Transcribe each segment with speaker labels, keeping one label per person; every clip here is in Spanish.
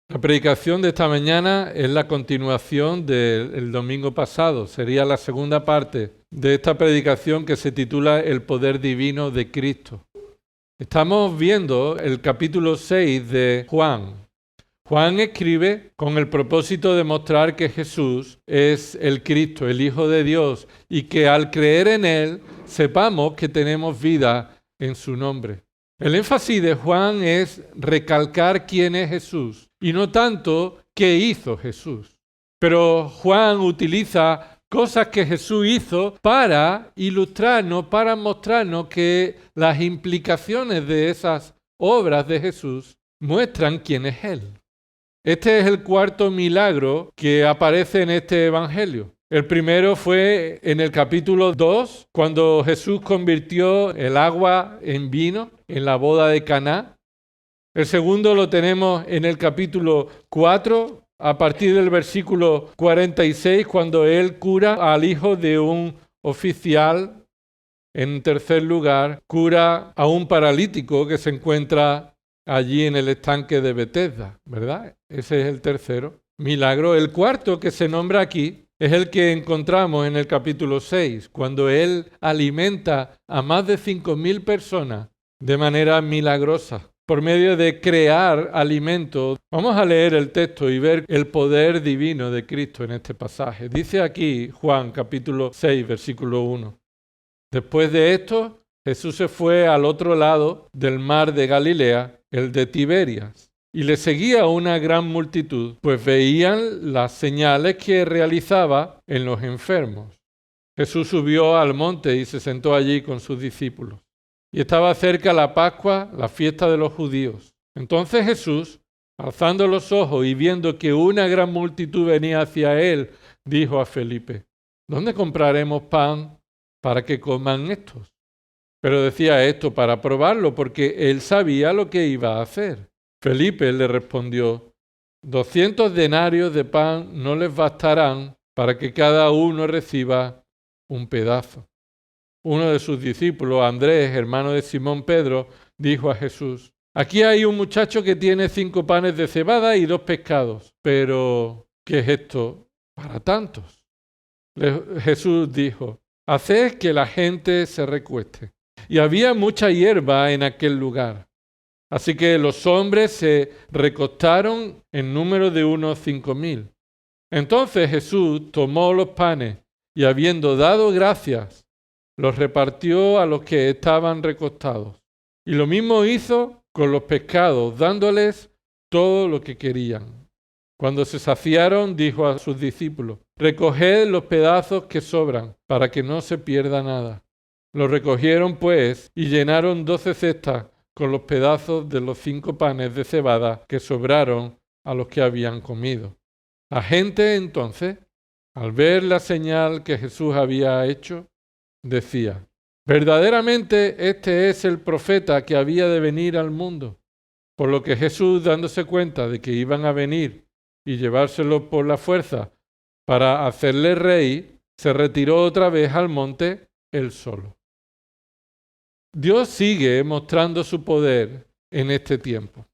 Speaker 1: La predicación de esta mañana es la continuación del domingo pasado. Sería la segunda parte de esta predicación que se titula El poder divino de Cristo. Estamos viendo el capítulo 6 de Juan. Juan escribe con el propósito de mostrar que Jesús es el Cristo, el Hijo de Dios, y que al creer en Él sepamos que tenemos vida en su nombre. El énfasis de Juan es recalcar quién es Jesús y no tanto qué hizo Jesús. Pero Juan utiliza cosas que Jesús hizo para ilustrarnos, para mostrarnos que las implicaciones de esas obras de Jesús muestran quién es Él. Este es el cuarto milagro que aparece en este evangelio. El primero fue en el capítulo 2, cuando Jesús convirtió el agua en vino en la boda de Caná. El segundo lo tenemos en el capítulo 4, a partir del versículo 46, cuando Él cura al hijo de un oficial. En tercer lugar, cura a un paralítico que se encuentra allí en el estanque de Betesda, ¿verdad? Ese es el tercero milagro. El cuarto que se nombra aquí es el que encontramos en el capítulo 6, cuando Él alimenta a más de 5,000 personas de manera milagrosa, por medio de crear alimentos. Vamos a leer el texto y ver el poder divino de Cristo en este pasaje. Dice aquí Juan capítulo 6, versículo 1. Después de esto, Jesús se fue al otro lado del mar de Galilea, el de Tiberias, y le seguía una gran multitud, pues veían las señales que realizaba en los enfermos. Jesús subió al monte y se sentó allí con sus discípulos. Y estaba cerca la Pascua, la fiesta de los judíos. Entonces Jesús, alzando los ojos y viendo que una gran multitud venía hacia él, dijo a Felipe: ¿Dónde compraremos pan para que coman estos? Pero decía esto para probarlo, porque él sabía lo que iba a hacer. Felipe le respondió: 200 denarios de pan no les bastarán para que cada uno reciba un pedazo. Uno de sus discípulos, Andrés, hermano de Simón Pedro, dijo a Jesús: Aquí hay un muchacho que tiene 5 panes de cebada y 2 pescados. Pero, ¿qué es esto para tantos? Jesús dijo: Haced que la gente se recueste. Y había mucha hierba en aquel lugar. Así que los hombres se recostaron en número de unos 5,000. Entonces Jesús tomó los panes y, habiendo dado gracias, los repartió a los que estaban recostados. Y lo mismo hizo con los pescados, dándoles todo lo que querían. Cuando se saciaron, dijo a sus discípulos: Recoged los pedazos que sobran, para que no se pierda nada. Los recogieron, pues, y llenaron 12 cestas con los pedazos de los 5 panes de cebada que sobraron a los que habían comido. La gente entonces, al ver la señal que Jesús había hecho, decía: verdaderamente este es el profeta que había de venir al mundo. Por lo que Jesús, dándose cuenta de que iban a venir y llevárselo por la fuerza para hacerle rey, se retiró otra vez al monte él solo. Dios sigue mostrando su poder en este tiempo.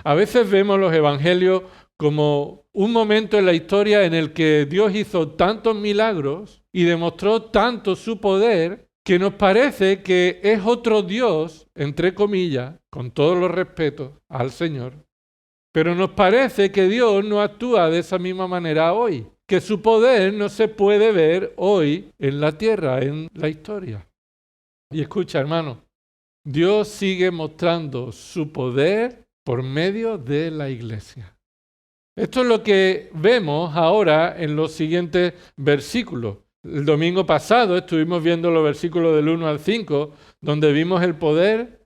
Speaker 1: A veces vemos los evangelios como un momento en la historia en el que Dios hizo tantos milagros y demostró tanto su poder que nos parece que es otro Dios, entre comillas, con todos los respetos al Señor. Pero nos parece que Dios no actúa de esa misma manera hoy, que su poder no se puede ver hoy en la tierra, en la historia. Y escucha, hermano, Dios sigue mostrando su poder por medio de la iglesia. Esto es lo que vemos ahora en los siguientes versículos. El domingo pasado estuvimos viendo los versículos del 1 al 5, donde vimos el poder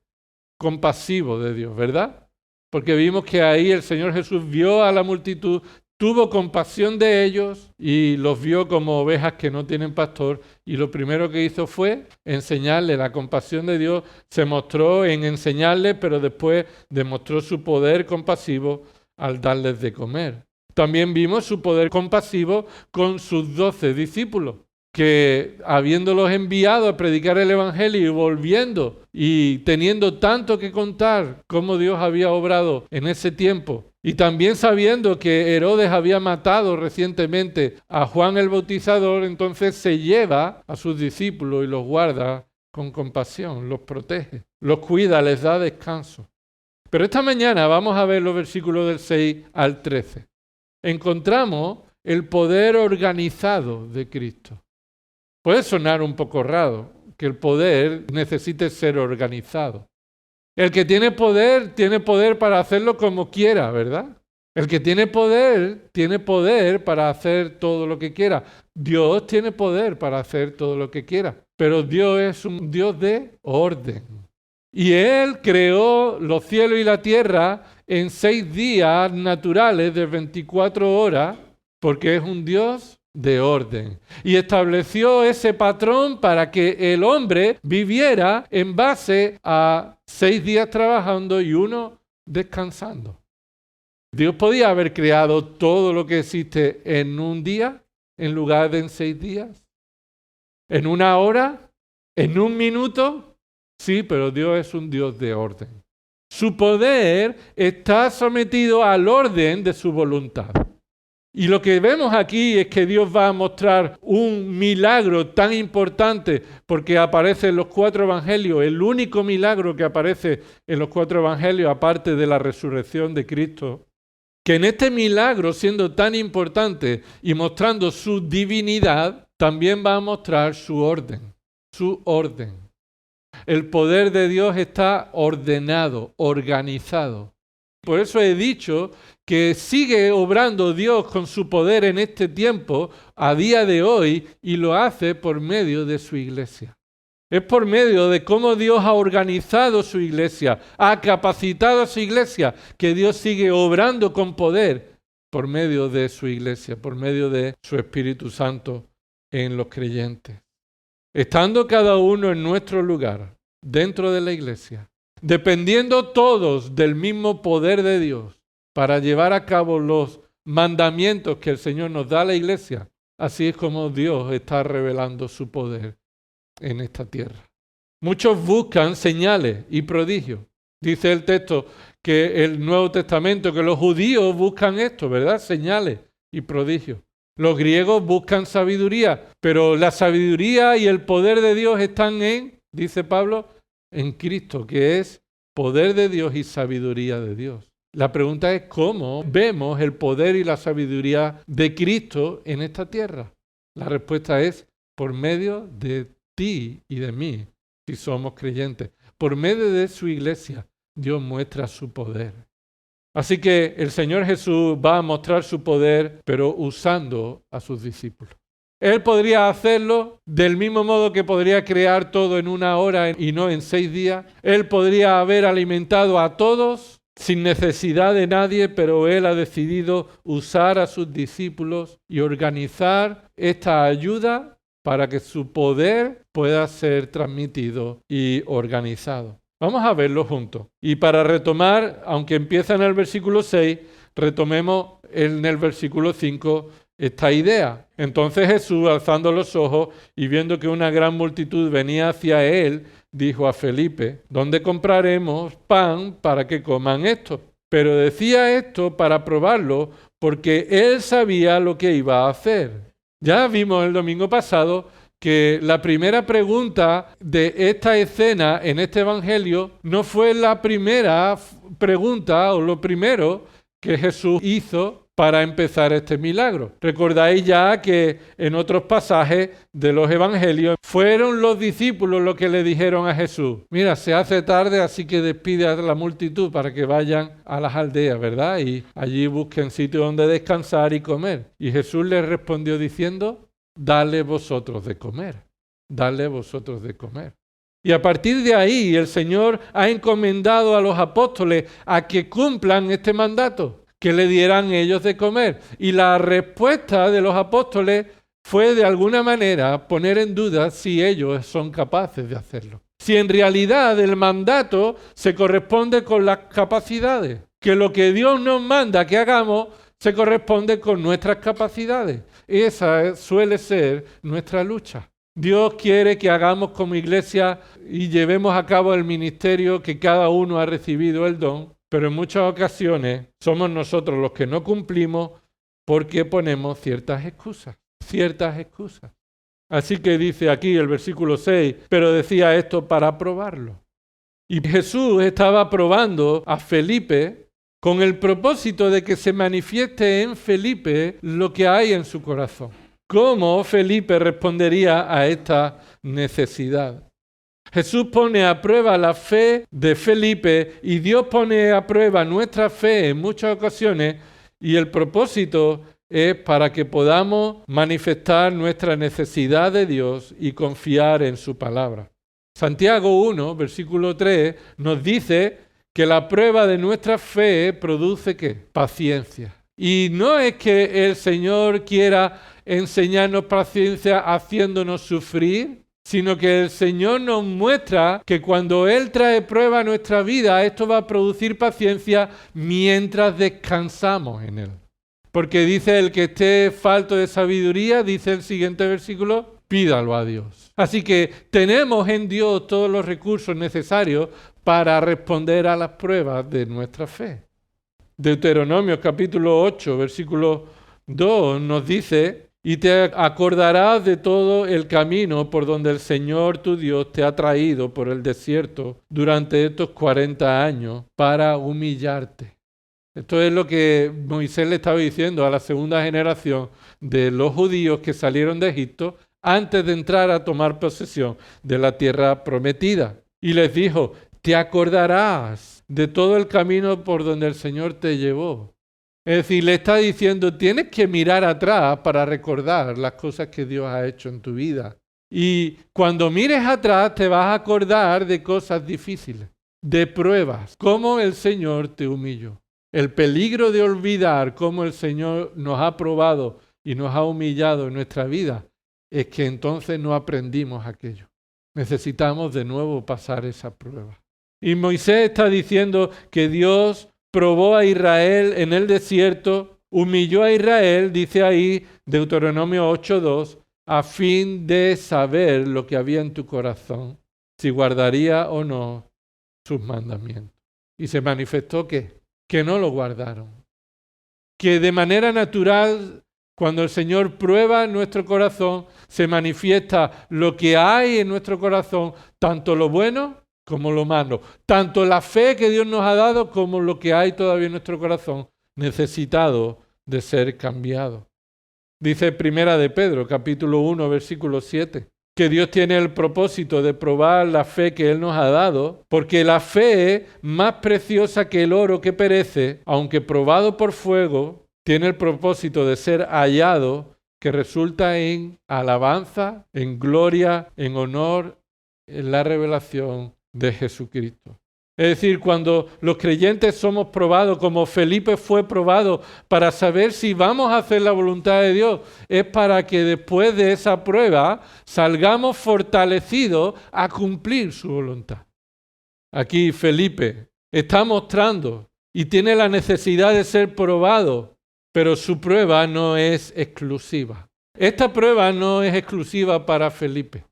Speaker 1: compasivo de Dios, ¿verdad? Porque vimos que ahí el Señor Jesús vio a la multitud, tuvo compasión de ellos y los vio como ovejas que no tienen pastor, y lo primero que hizo fue enseñarle. La compasión de Dios se mostró en enseñarles, pero después demostró su poder compasivo al darles de comer. También vimos su poder compasivo con sus 12 discípulos, que habiéndolos enviado a predicar el evangelio y volviendo y teniendo tanto que contar cómo Dios había obrado en ese tiempo Y también sabiendo que Herodes había matado recientemente a Juan el Bautizador, entonces se lleva a sus discípulos y los guarda con compasión, los protege, los cuida, les da descanso. Pero esta mañana vamos a ver los versículos del 6 al 13. Encontramos el poder organizado de Cristo. Puede sonar un poco raro que el poder necesite ser organizado. El que tiene poder para hacerlo como quiera, ¿verdad? El que tiene poder para hacer todo lo que quiera. Dios tiene poder para hacer todo lo que quiera, pero Dios es un Dios de orden. Y Él creó los cielos y la tierra en 6 días naturales de 24 horas, porque es un Dios de orden. Y estableció ese patrón para que el hombre viviera en base a 6 días trabajando y 1 descansando. Dios podía haber creado todo lo que existe en un día, en lugar de en 6 días. ¿En 1 hora? ¿En 1 minuto? Sí, pero Dios es un Dios de orden. Su poder está sometido al orden de su voluntad. Y lo que vemos aquí es que Dios va a mostrar un milagro tan importante porque aparece en los 4 evangelios, el único milagro que aparece en los 4 evangelios aparte de la resurrección de Cristo, que en este milagro, siendo tan importante y mostrando su divinidad, también va a mostrar su orden, su orden. El poder de Dios está ordenado, organizado. Por eso he dicho que sigue obrando Dios con su poder en este tiempo, a día de hoy, y lo hace por medio de su iglesia. Es por medio de cómo Dios ha organizado su iglesia, ha capacitado a su iglesia, que Dios sigue obrando con poder por medio de su iglesia, por medio de su Espíritu Santo en los creyentes. Estando cada uno en nuestro lugar, dentro de la iglesia, dependiendo todos del mismo poder de Dios para llevar a cabo los mandamientos que el Señor nos da a la iglesia, así es como Dios está revelando su poder en esta tierra. Muchos buscan señales y prodigios. Dice el texto que el Nuevo Testamento, que los judíos buscan esto, ¿verdad? Señales y prodigios. Los griegos buscan sabiduría, pero la sabiduría y el poder de Dios están en, dice Pablo, en Cristo, que es poder de Dios y sabiduría de Dios. La pregunta es cómo vemos el poder y la sabiduría de Cristo en esta tierra. La respuesta es por medio de ti y de mí, si somos creyentes. Por medio de su iglesia, Dios muestra su poder. Así que el Señor Jesús va a mostrar su poder, pero usando a sus discípulos. Él podría hacerlo del mismo modo que podría crear todo en 1 hora y no en 6 días. Él podría haber alimentado a todos sin necesidad de nadie, pero Él ha decidido usar a sus discípulos y organizar esta ayuda para que su poder pueda ser transmitido y organizado. Vamos a verlo juntos. Y para retomar, aunque empieza en el versículo 6, retomemos en el versículo 5 esta idea. Entonces Jesús, alzando los ojos y viendo que una gran multitud venía hacia él, dijo a Felipe: ¿dónde compraremos pan para que coman esto? Pero decía esto para probarlo, porque él sabía lo que iba a hacer. Ya vimos el domingo pasado que la primera pregunta de esta escena en este evangelio no fue la primera pregunta o lo primero que Jesús hizo para empezar este milagro. Recordáis ya que en otros pasajes de los evangelios fueron los discípulos los que le dijeron a Jesús: mira, se hace tarde, así que despide a la multitud para que vayan a las aldeas, ¿verdad? Y allí busquen sitio donde descansar y comer. Y Jesús les respondió diciendo: dale vosotros de comer, dale vosotros de comer. Y a partir de ahí el Señor ha encomendado a los apóstoles a que cumplan este mandato, que le dieran ellos de comer. Y la respuesta de los apóstoles fue de alguna manera poner en duda si ellos son capaces de hacerlo. Si en realidad el mandato se corresponde con las capacidades, que lo que Dios nos manda que hagamos se corresponde con nuestras capacidades. Esa suele ser nuestra lucha. Dios quiere que hagamos como iglesia y llevemos a cabo el ministerio que cada uno ha recibido el don, pero en muchas ocasiones somos nosotros los que no cumplimos porque ponemos ciertas excusas. Así que dice aquí el versículo 6, pero decía esto para probarlo. Y Jesús estaba probando a Felipe con el propósito de que se manifieste en Felipe lo que hay en su corazón. ¿Cómo Felipe respondería a esta necesidad? Jesús pone a prueba la fe de Felipe y Dios pone a prueba nuestra fe en muchas ocasiones, y el propósito es para que podamos manifestar nuestra necesidad de Dios y confiar en su palabra. Santiago 1, versículo 3, nos dice que la prueba de nuestra fe produce ¿qué? Paciencia. Y no es que el Señor quiera enseñarnos paciencia haciéndonos sufrir, sino que el Señor nos muestra que cuando Él trae prueba a nuestra vida, esto va a producir paciencia mientras descansamos en Él. Porque dice el que esté falto de sabiduría, dice el siguiente versículo, pídalo a Dios. Así que tenemos en Dios todos los recursos necesarios para responder a las pruebas de nuestra fe. Deuteronomio capítulo 8, versículo 2 nos dice: y te acordarás de todo el camino por donde el Señor tu Dios te ha traído por el desierto durante estos 40 años para humillarte. Esto es lo que Moisés le estaba diciendo a la segunda generación de los judíos que salieron de Egipto antes de entrar a tomar posesión de la tierra prometida. Y les dijo: te acordarás de todo el camino por donde el Señor te llevó. Es decir, le está diciendo, tienes que mirar atrás para recordar las cosas que Dios ha hecho en tu vida. Y cuando mires atrás te vas a acordar de cosas difíciles, de pruebas, cómo el Señor te humilló. El peligro de olvidar cómo el Señor nos ha probado y nos ha humillado en nuestra vida es que entonces no aprendimos aquello. Necesitamos de nuevo pasar esa prueba. Y Moisés está diciendo que Dios probó a Israel en el desierto, humilló a Israel, dice ahí Deuteronomio 8:2, a fin de saber lo que había en tu corazón, si guardaría o no sus mandamientos. Y se manifestó que no lo guardaron. Que de manera natural, cuando el Señor prueba nuestro corazón, se manifiesta lo que hay en nuestro corazón, tanto lo bueno como lo malo, tanto la fe que Dios nos ha dado como lo que hay todavía en nuestro corazón, necesitado de ser cambiado. Dice Primera de Pedro, capítulo 1, versículo 7, que Dios tiene el propósito de probar la fe que Él nos ha dado, porque la fe, más preciosa que el oro que perece, aunque probado por fuego, tiene el propósito de ser hallado, que resulta en alabanza, en gloria, en honor, en la revelación de Jesucristo. Es decir, cuando los creyentes somos probados, como Felipe fue probado, para saber si vamos a hacer la voluntad de Dios, es para que después de esa prueba salgamos fortalecidos a cumplir su voluntad. Aquí Felipe está mostrando y tiene la necesidad de ser probado, pero su prueba no es exclusiva. Esta prueba no es exclusiva para Felipe.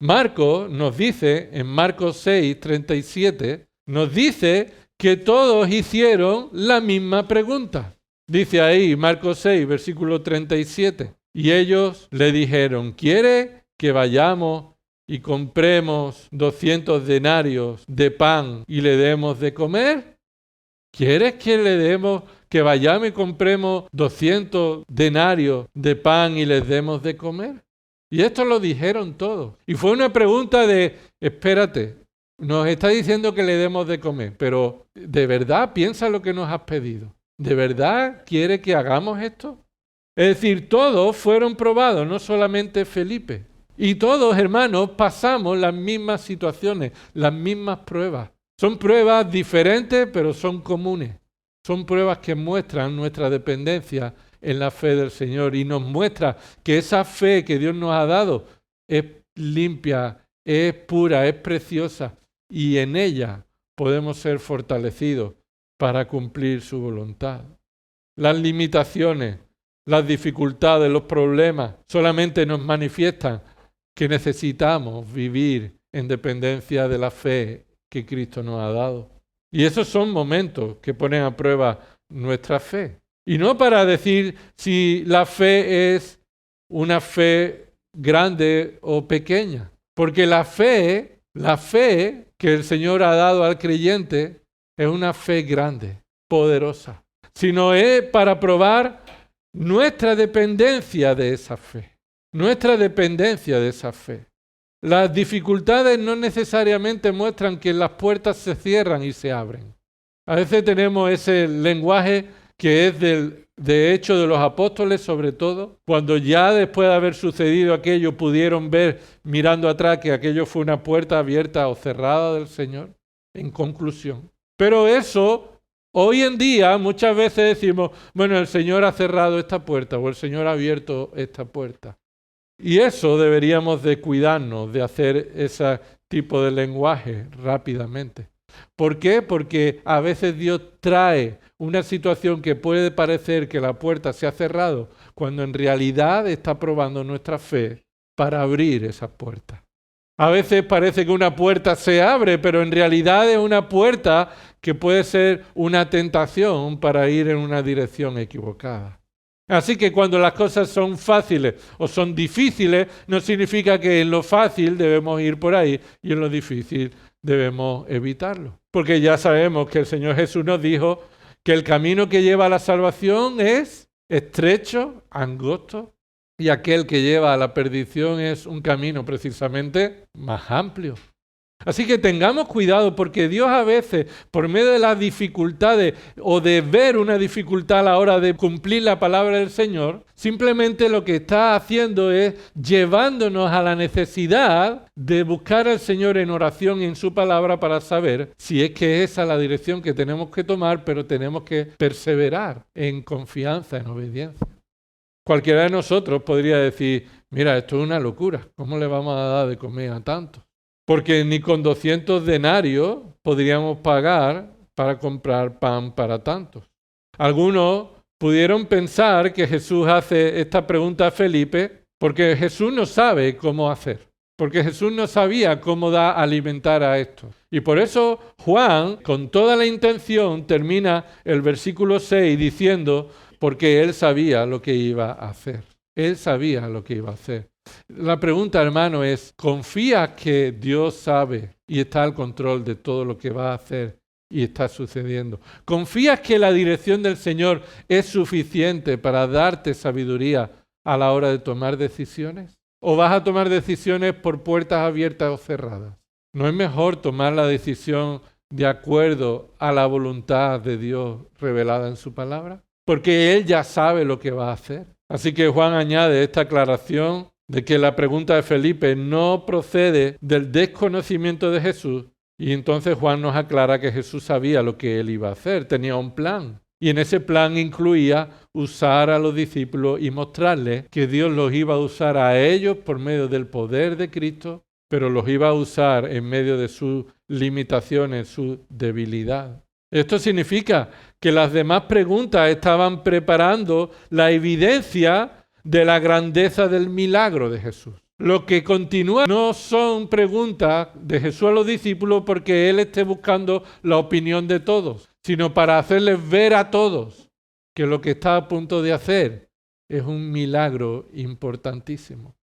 Speaker 1: Marcos nos dice, en Marcos 6, 37, nos dice que todos hicieron la misma pregunta. Dice ahí, Marcos 6, versículo 37, y ellos le dijeron, ¿quiere que vayamos y compremos 200 denarios de pan y le demos de comer? ¿Quieres que vayamos y compremos 200 denarios de pan y les demos de comer? Y esto lo dijeron todos. Y fue una pregunta de, espérate, nos está diciendo que le demos de comer, pero ¿de verdad piensa lo que nos has pedido? ¿De verdad quiere que hagamos esto? Es decir, todos fueron probados, no solamente Felipe. Y todos, hermanos, pasamos las mismas situaciones, las mismas pruebas. Son pruebas diferentes, pero son comunes. Son pruebas que muestran nuestra dependencia en la fe del Señor y nos muestra que esa fe que Dios nos ha dado es limpia, es pura, es preciosa y en ella podemos ser fortalecidos para cumplir su voluntad. Las limitaciones, las dificultades, los problemas solamente nos manifiestan que necesitamos vivir en dependencia de la fe que Cristo nos ha dado. Y esos son momentos que ponen a prueba nuestra fe. Y no para decir si la fe es una fe grande o pequeña. Porque la fe que el Señor ha dado al creyente es una fe grande, poderosa. Sino es para probar nuestra dependencia de esa fe. Nuestra dependencia de esa fe. Las dificultades no necesariamente muestran que las puertas se cierran y se abren. A veces tenemos ese lenguaje que es de Hechos de los Apóstoles, sobre todo, cuando ya después de haber sucedido aquello pudieron ver mirando atrás que aquello fue una puerta abierta o cerrada del Señor, en conclusión. Pero eso, hoy en día, muchas veces decimos, bueno, el Señor ha cerrado esta puerta o el Señor ha abierto esta puerta. Y eso deberíamos de cuidarnos de hacer ese tipo de lenguaje rápidamente. ¿Por qué? Porque a veces Dios trae una situación que puede parecer que la puerta se ha cerrado, cuando en realidad está probando nuestra fe para abrir esa puerta. A veces parece que una puerta se abre, pero en realidad es una puerta que puede ser una tentación para ir en una dirección equivocada. Así que cuando las cosas son fáciles o son difíciles, no significa que en lo fácil debemos ir por ahí y en lo difícil debemos evitarlo. Porque ya sabemos que el Señor Jesús nos dijo que el camino que lleva a la salvación es estrecho, angosto, y aquel que lleva a la perdición es un camino precisamente más amplio. Así que tengamos cuidado porque Dios a veces, por medio de las dificultades o de ver una dificultad a la hora de cumplir la palabra del Señor, simplemente lo que está haciendo es llevándonos a la necesidad de buscar al Señor en oración y en su palabra para saber si es que esa es la dirección que tenemos que tomar, pero tenemos que perseverar en confianza, en obediencia. Cualquiera de nosotros podría decir, mira, esto es una locura, ¿cómo le vamos a dar de comer a tantos? Porque ni con 200 denarios podríamos pagar para comprar pan para tantos. Algunos pudieron pensar que Jesús hace esta pregunta a Felipe porque Jesús no sabe cómo hacer. Porque Jesús no sabía cómo alimentar a estos. Y por eso Juan, con toda la intención, termina el versículo 6 diciendo, porque él sabía lo que iba a hacer. Él sabía lo que iba a hacer. La pregunta, hermano, es, ¿confías que Dios sabe y está al control de todo lo que va a hacer y está sucediendo? ¿Confías que la dirección del Señor es suficiente para darte sabiduría a la hora de tomar decisiones? ¿O vas a tomar decisiones por puertas abiertas o cerradas? ¿No es mejor tomar la decisión de acuerdo a la voluntad de Dios revelada en su palabra? Porque Él ya sabe lo que va a hacer. Así que Juan añade esta aclaración de que la pregunta de Felipe no procede del desconocimiento de Jesús, y entonces Juan nos aclara que Jesús sabía lo que él iba a hacer, tenía un plan, y en ese plan incluía usar a los discípulos y mostrarles que Dios los iba a usar a ellos por medio del poder de Cristo, pero los iba a usar en medio de sus limitaciones, su debilidad. Esto significa que las demás preguntas estaban preparando la evidencia de la grandeza del milagro de Jesús. Lo que continúa no son preguntas de Jesús a los discípulos porque Él esté buscando la opinión de todos, sino para hacerles ver a todos que lo que está a punto de hacer es un milagro importantísimo,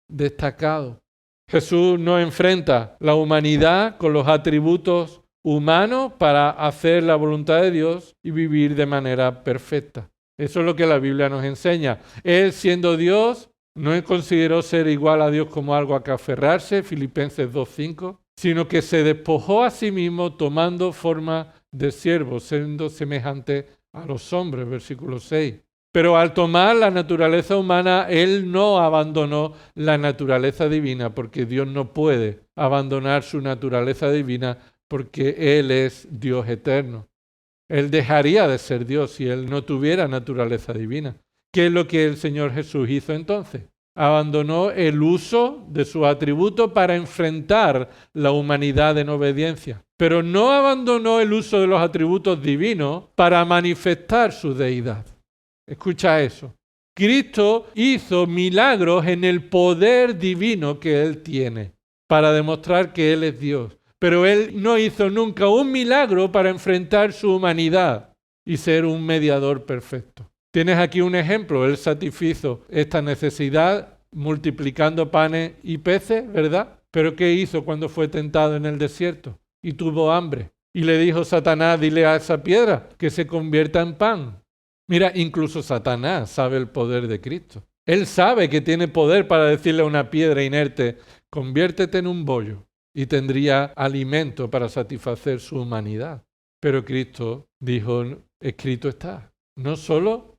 Speaker 1: destacado. Jesús no enfrenta la humanidad con los atributos humanos para hacer la voluntad de Dios y vivir de manera perfecta. Eso es lo que la Biblia nos enseña. Él, siendo Dios, no consideró ser igual a Dios como algo a que aferrarse, Filipenses 2:5, sino que se despojó a sí mismo tomando forma de siervo, siendo semejante a los hombres, versículo 6. Pero al tomar la naturaleza humana, Él no abandonó la naturaleza divina, porque Dios no puede abandonar su naturaleza divina, porque Él es Dios eterno. Él dejaría de ser Dios si Él no tuviera naturaleza divina. ¿Qué es lo que el Señor Jesús hizo entonces? Abandonó el uso de sus atributos para enfrentar la humanidad en obediencia. Pero no abandonó el uso de los atributos divinos para manifestar su deidad. Escucha eso. Cristo hizo milagros en el poder divino que Él tiene para demostrar que Él es Dios. pero Él no hizo nunca un milagro para enfrentar su humanidad y ser un mediador perfecto. Tienes aquí un ejemplo, Él satisfizo esta necesidad multiplicando panes y peces, ¿verdad? Pero ¿qué hizo cuando fue tentado en el desierto y tuvo hambre? Y le dijo Satanás, dile a esa piedra que se convierta en pan. Mira, incluso Satanás sabe el poder de Cristo. Él sabe que tiene poder para decirle a una piedra inerte, conviértete en un bollo, y tendría alimento para satisfacer su humanidad. Pero Cristo dijo, escrito está, no solo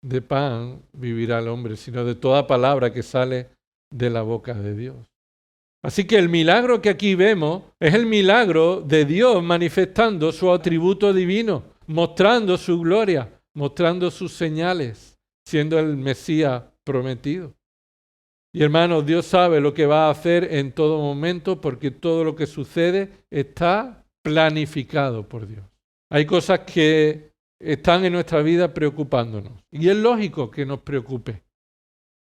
Speaker 1: de pan vivirá el hombre, sino de toda palabra que sale de la boca de Dios. Así que el milagro que aquí vemos es el milagro de Dios manifestando su atributo divino, mostrando su gloria, mostrando sus señales, siendo el Mesías prometido. Y hermanos, Dios sabe lo que va a hacer en todo momento porque todo lo que sucede está planificado por Dios. Hay cosas que están en nuestra vida preocupándonos y es lógico que nos preocupe.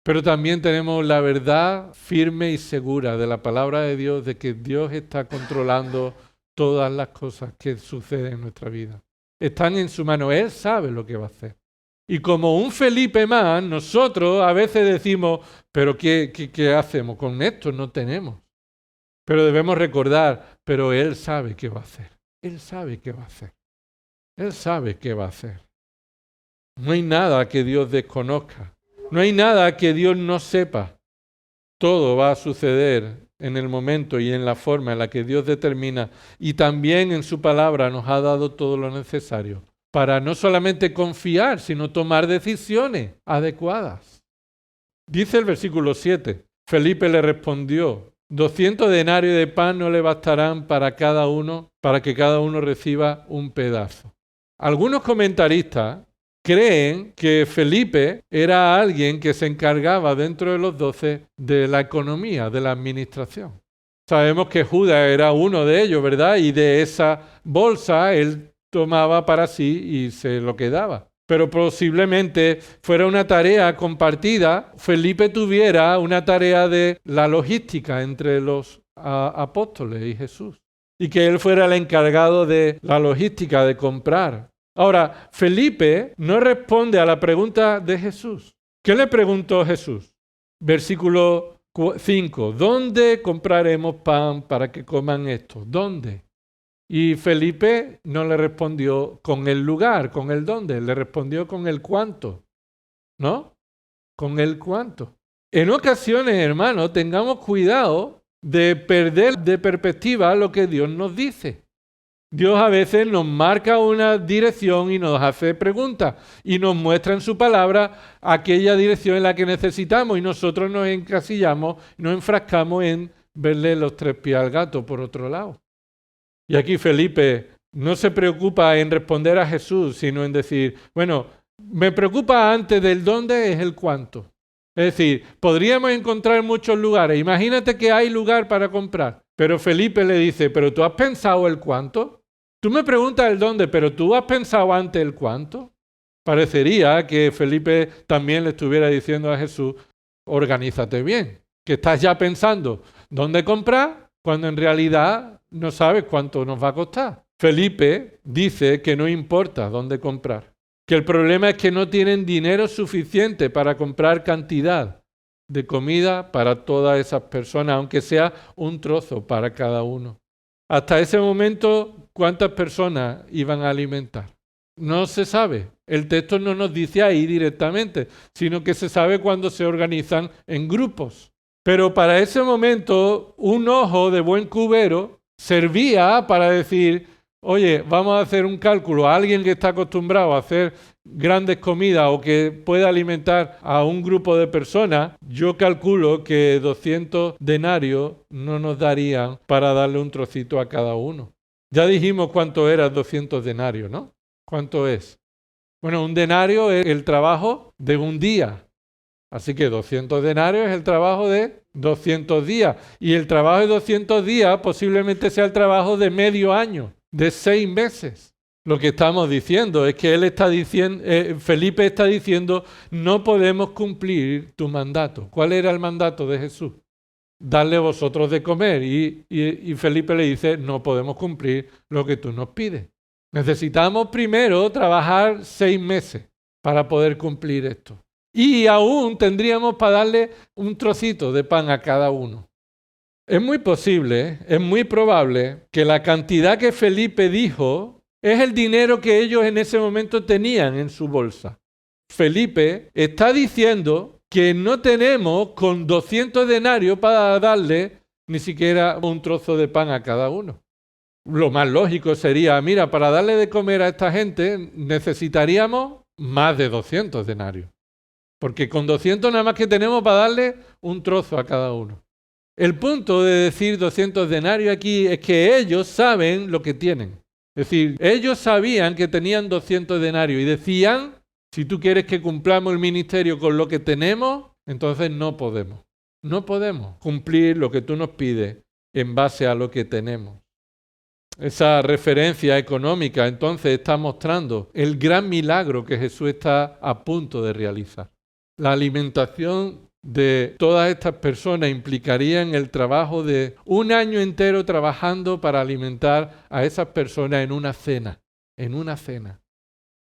Speaker 1: Pero también tenemos la verdad firme y segura de la palabra de Dios de que Dios está controlando todas las cosas que suceden en nuestra vida. Están en su mano, Él sabe lo que va a hacer. Y como un Felipe más, nosotros a veces decimos, pero ¿qué hacemos? Con esto no tenemos. Pero debemos recordar, pero Él sabe qué va a hacer. Él sabe qué va a hacer. Él sabe qué va a hacer. No hay nada que Dios desconozca. No hay nada que Dios no sepa. Todo va a suceder en el momento y en la forma en la que Dios determina. Y también en su palabra nos ha dado todo lo necesario para no solamente confiar, sino tomar decisiones adecuadas. Dice el versículo 7, Felipe le respondió, 200 denarios de pan no le bastarán para cada uno, para que cada uno reciba un pedazo. Algunos comentaristas creen que Felipe era alguien que se encargaba dentro de los 12 de la economía, de la administración. Sabemos que Judas era uno de ellos, ¿verdad? Y de esa bolsa él tomaba para sí y se lo quedaba. Pero posiblemente fuera una tarea compartida, Felipe tuviera una tarea de la logística entre los apóstoles y Jesús. Y que él fuera el encargado de la logística, de comprar. Ahora, Felipe no responde a la pregunta de Jesús. ¿Qué le preguntó Jesús? Versículo 5. ¿Dónde compraremos pan para que coman esto? ¿Dónde? Y Felipe no le respondió con el lugar, con el dónde, le respondió con el cuánto. ¿No? Con el cuánto. En ocasiones, hermanos, tengamos cuidado de perder de perspectiva lo que Dios nos dice. Dios a veces nos marca una dirección y nos hace preguntas y nos muestra en su palabra aquella dirección en la que necesitamos y nosotros nos encasillamos, nos enfrascamos en verle los tres pies al gato por otro lado. Y aquí Felipe no se preocupa en responder a Jesús, sino en decir, bueno, me preocupa antes del dónde es el cuánto. Es decir, podríamos encontrar muchos lugares. Imagínate que hay lugar para comprar. Pero Felipe le dice, ¿pero tú has pensado el cuánto? Tú me preguntas el dónde, pero ¿tú has pensado antes el cuánto? Parecería que Felipe también le estuviera diciendo a Jesús, organízate bien, que estás ya pensando dónde comprar, cuando en realidad no sabes cuánto nos va a costar. Felipe dice que no importa dónde comprar, que el problema es que no tienen dinero suficiente para comprar cantidad de comida para todas esas personas, aunque sea un trozo para cada uno. Hasta ese momento, ¿cuántas personas iban a alimentar? No se sabe. El texto no nos dice ahí directamente, sino que se sabe cuando se organizan en grupos. Pero para ese momento, un ojo de buen cubero servía para decir, oye, vamos a hacer un cálculo. A alguien que está acostumbrado a hacer grandes comidas o que pueda alimentar a un grupo de personas, yo calculo que 200 denarios no nos darían para darle un trocito a cada uno. Ya dijimos cuánto eran 200 denarios, ¿no? ¿Cuánto es? Bueno, un denario es el trabajo de un día. Así que 200 denarios es el trabajo de 200 días. Y el trabajo de 200 días posiblemente sea el trabajo de medio año, de 6 meses. Lo que estamos diciendo es que Felipe está diciendo, no podemos cumplir tu mandato. ¿Cuál era el mandato de Jesús? darle vosotros de comer. Y Felipe le dice, no podemos cumplir lo que tú nos pides. Necesitamos primero trabajar 6 meses para poder cumplir esto. Y aún tendríamos para darle un trocito de pan a cada uno. Es muy posible, es muy probable que la cantidad que Felipe dijo es el dinero que ellos en ese momento tenían en su bolsa. Felipe está diciendo que no tenemos con 200 denarios para darle ni siquiera un trozo de pan a cada uno. Lo más lógico sería, mira, para darle de comer a esta gente necesitaríamos más de 200 denarios. Porque con 200 nada más que tenemos para darle un trozo a cada uno. El punto de decir 200 denarios aquí es que ellos saben lo que tienen. Es decir, ellos sabían que tenían 200 denarios y decían, si tú quieres que cumplamos el ministerio con lo que tenemos, entonces no podemos. No podemos cumplir lo que tú nos pides en base a lo que tenemos. Esa referencia económica entonces está mostrando el gran milagro que Jesús está a punto de realizar. La alimentación de todas estas personas implicaría el trabajo de un año entero trabajando para alimentar a esas personas en una cena.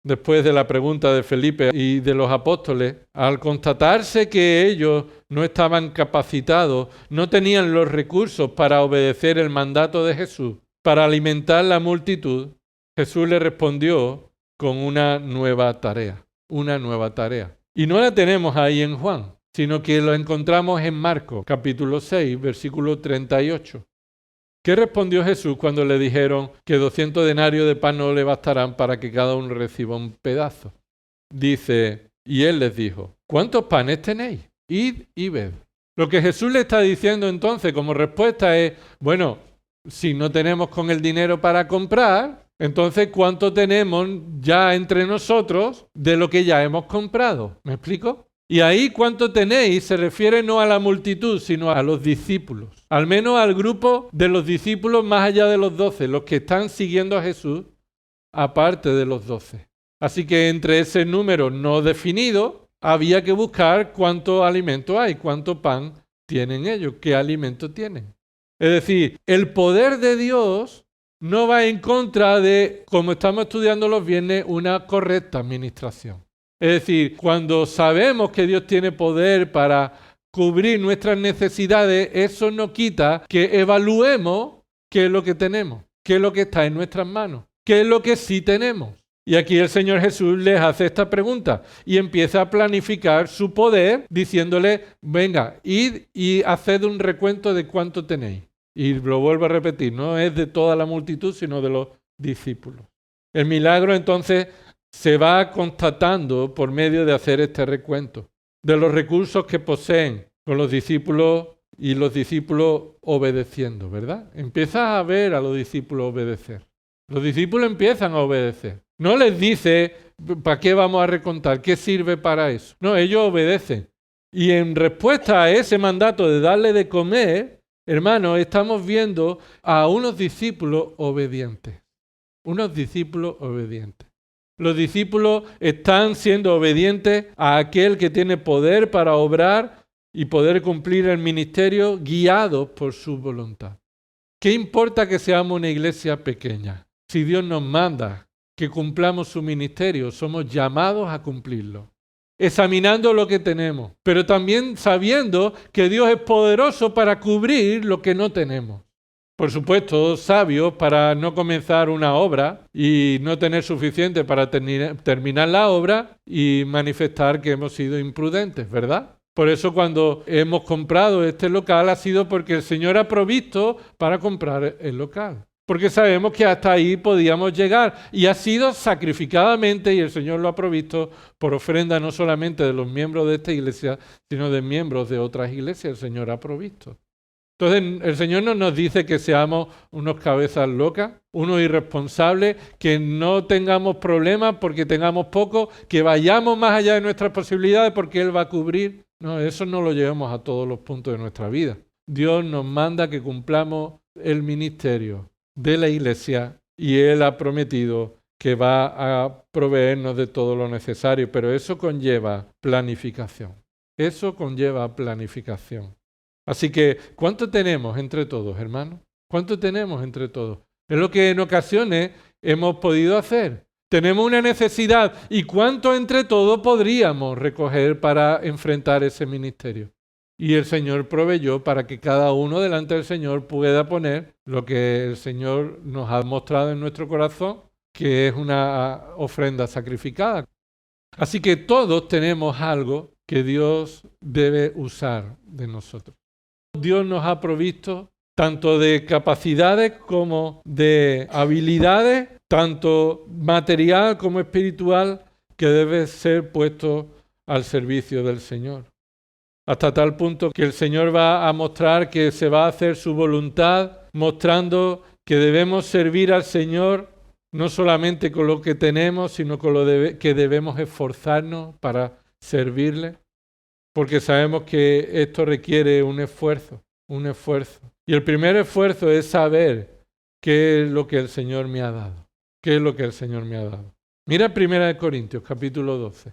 Speaker 1: Después de la pregunta de Felipe y de los apóstoles, al constatarse que ellos no estaban capacitados, no tenían los recursos para obedecer el mandato de Jesús, para alimentar la multitud, Jesús le respondió con una nueva tarea. Y no la tenemos ahí en Juan, sino que lo encontramos en Marcos, capítulo 6, versículo 38. ¿Qué respondió Jesús cuando le dijeron que 200 denarios de pan no le bastarán para que cada uno reciba un pedazo? Dice, y él les dijo, ¿cuántos panes tenéis? Id y ved. Lo que Jesús le está diciendo entonces como respuesta es, bueno, si no tenemos con el dinero para comprar, entonces ¿cuánto tenemos ya entre nosotros de lo que ya hemos comprado? ¿Me explico? Y ahí ¿cuánto tenéis? Se refiere no a la multitud, sino a los discípulos. Al menos al grupo de los discípulos más allá de los 12, los que están siguiendo a Jesús, aparte de los 12. Así que entre ese número no definido, había que buscar cuánto alimento hay, cuánto pan tienen ellos, qué alimento tienen. Es decir, el poder de Dios no va en contra de, como estamos estudiando los viernes, una correcta administración. Es decir, cuando sabemos que Dios tiene poder para cubrir nuestras necesidades, eso no quita que evaluemos qué es lo que tenemos, qué es lo que está en nuestras manos, qué es lo que sí tenemos. Y aquí el Señor Jesús les hace esta pregunta y empieza a planificar su poder diciéndole, venga, id y haced un recuento de cuánto tenéis. Y lo vuelvo a repetir, no es de toda la multitud, sino de los discípulos. El milagro entonces se va constatando por medio de hacer este recuento de los recursos que poseen con los discípulos y los discípulos obedeciendo, ¿verdad? Empiezas a ver a los discípulos obedecer. Los discípulos empiezan a obedecer. No les dice, ¿para qué vamos a recontar? ¿Qué sirve para eso? No, ellos obedecen. Y en respuesta a ese mandato de darle de comer, hermanos, estamos viendo a unos discípulos obedientes. Unos discípulos obedientes. Los discípulos están siendo obedientes a aquel que tiene poder para obrar y poder cumplir el ministerio guiados por su voluntad. ¿Qué importa que seamos una iglesia pequeña? Si Dios nos manda que cumplamos su ministerio, somos llamados a cumplirlo. Examinando lo que tenemos, pero también sabiendo que Dios es poderoso para cubrir lo que no tenemos. Por supuesto, sabios para no comenzar una obra y no tener suficiente para terminar la obra y manifestar que hemos sido imprudentes, ¿verdad? Por eso cuando hemos comprado este local ha sido porque el Señor ha provisto para comprar el local. Porque sabemos que hasta ahí podíamos llegar y ha sido sacrificadamente y el Señor lo ha provisto por ofrenda no solamente de los miembros de esta iglesia, sino de miembros de otras iglesias. El Señor ha provisto. Entonces el Señor no nos dice que seamos unos cabezas locas, unos irresponsables, que no tengamos problemas porque tengamos poco, que vayamos más allá de nuestras posibilidades porque Él va a cubrir. No, eso no lo llevamos a todos los puntos de nuestra vida. Dios nos manda que cumplamos el ministerio de la iglesia y Él ha prometido que va a proveernos de todo lo necesario, pero eso conlleva planificación. Eso conlleva planificación. Así que, ¿cuánto tenemos entre todos, hermanos? ¿Cuánto tenemos entre todos? Es lo que en ocasiones hemos podido hacer. Tenemos una necesidad y cuánto entre todos podríamos recoger para enfrentar ese ministerio. Y el Señor proveyó para que cada uno delante del Señor pueda poner lo que el Señor nos ha mostrado en nuestro corazón, que es una ofrenda sacrificada. Así que todos tenemos algo que Dios debe usar de nosotros. Dios nos ha provisto tanto de capacidades como de habilidades, tanto material como espiritual, que debe ser puesto al servicio del Señor. Hasta tal punto que el Señor va a mostrar que se va a hacer su voluntad, mostrando que debemos servir al Señor no solamente con lo que tenemos, sino con lo que debemos esforzarnos para servirle, porque sabemos que esto requiere un esfuerzo. Y el primer esfuerzo es saber qué es lo que el Señor me ha dado. ¿Qué es lo que el Señor me ha dado? Mira 1 Corintios, capítulo 12.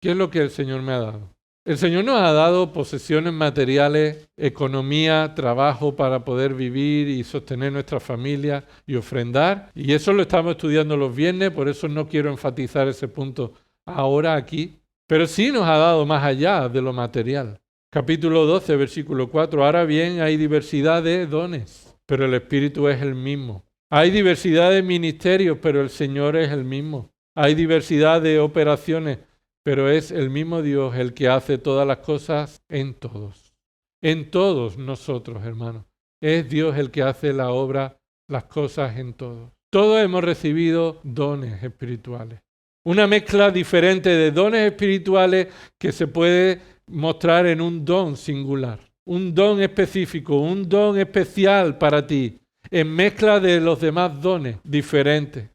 Speaker 1: ¿Qué es lo que el Señor me ha dado? El Señor nos ha dado posesiones materiales, economía, trabajo para poder vivir y sostener nuestra familia y ofrendar. Y eso lo estamos estudiando los viernes, por eso no quiero enfatizar ese punto ahora aquí. Pero sí nos ha dado más allá de lo material. Capítulo 12, versículo 4. Ahora bien, hay diversidad de dones, pero el Espíritu es el mismo. Hay diversidad de ministerios, pero el Señor es el mismo. Hay diversidad de operaciones, pero es el mismo Dios el que hace todas las cosas en todos. En todos nosotros, hermanos. Es Dios el que hace la obra, las cosas en todos. Todos hemos recibido dones espirituales. Una mezcla diferente de dones espirituales que se puede mostrar en un don singular. Un don específico, un don especial para ti, en mezcla de los demás dones diferentes.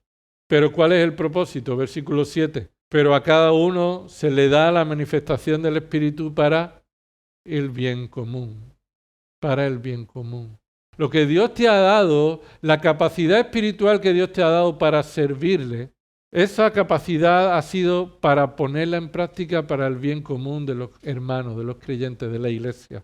Speaker 1: Pero ¿cuál es el propósito? Versículo 7. Pero a cada uno se le da la manifestación del Espíritu para el bien común. Para el bien común. Lo que Dios te ha dado, la capacidad espiritual que Dios te ha dado para servirle, esa capacidad ha sido para ponerla en práctica para el bien común de los hermanos, de los creyentes de la iglesia.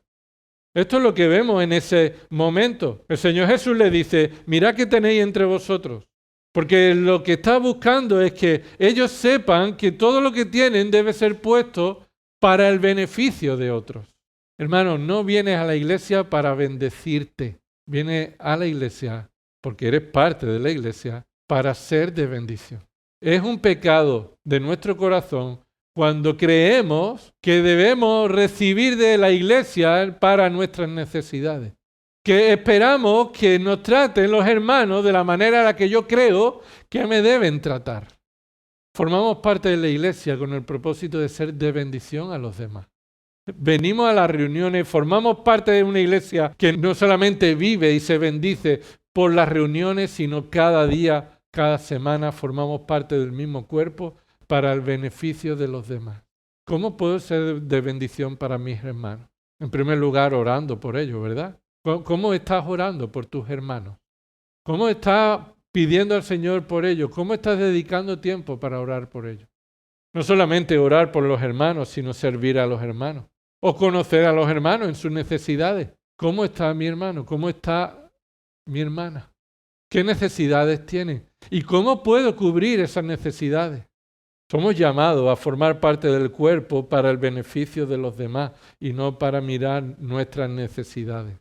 Speaker 1: Esto es lo que vemos en ese momento. El Señor Jesús le dice, mirad qué tenéis entre vosotros. Porque lo que está buscando es que ellos sepan que todo lo que tienen debe ser puesto para el beneficio de otros. Hermano, no vienes a la iglesia para bendecirte. Vienes a la iglesia, porque eres parte de la iglesia, para ser de bendición. Es un pecado de nuestro corazón cuando creemos que debemos recibir de la iglesia para nuestras necesidades. Que esperamos que nos traten los hermanos de la manera en la que yo creo que me deben tratar. Formamos parte de la iglesia con el propósito de ser de bendición a los demás. Venimos a las reuniones, formamos parte de una iglesia que no solamente vive y se bendice por las reuniones, sino cada día, cada semana formamos parte del mismo cuerpo para el beneficio de los demás. ¿Cómo puedo ser de bendición para mis hermanos? En primer lugar, orando por ellos, ¿verdad? ¿Cómo estás orando por tus hermanos? ¿Cómo estás pidiendo al Señor por ellos? ¿Cómo estás dedicando tiempo para orar por ellos? No solamente orar por los hermanos, sino servir a los hermanos. O conocer a los hermanos en sus necesidades. ¿Cómo está mi hermano? ¿Cómo está mi hermana? ¿Qué necesidades tienen? ¿Y cómo puedo cubrir esas necesidades? Somos llamados a formar parte del cuerpo para el beneficio de los demás y no para mirar nuestras necesidades.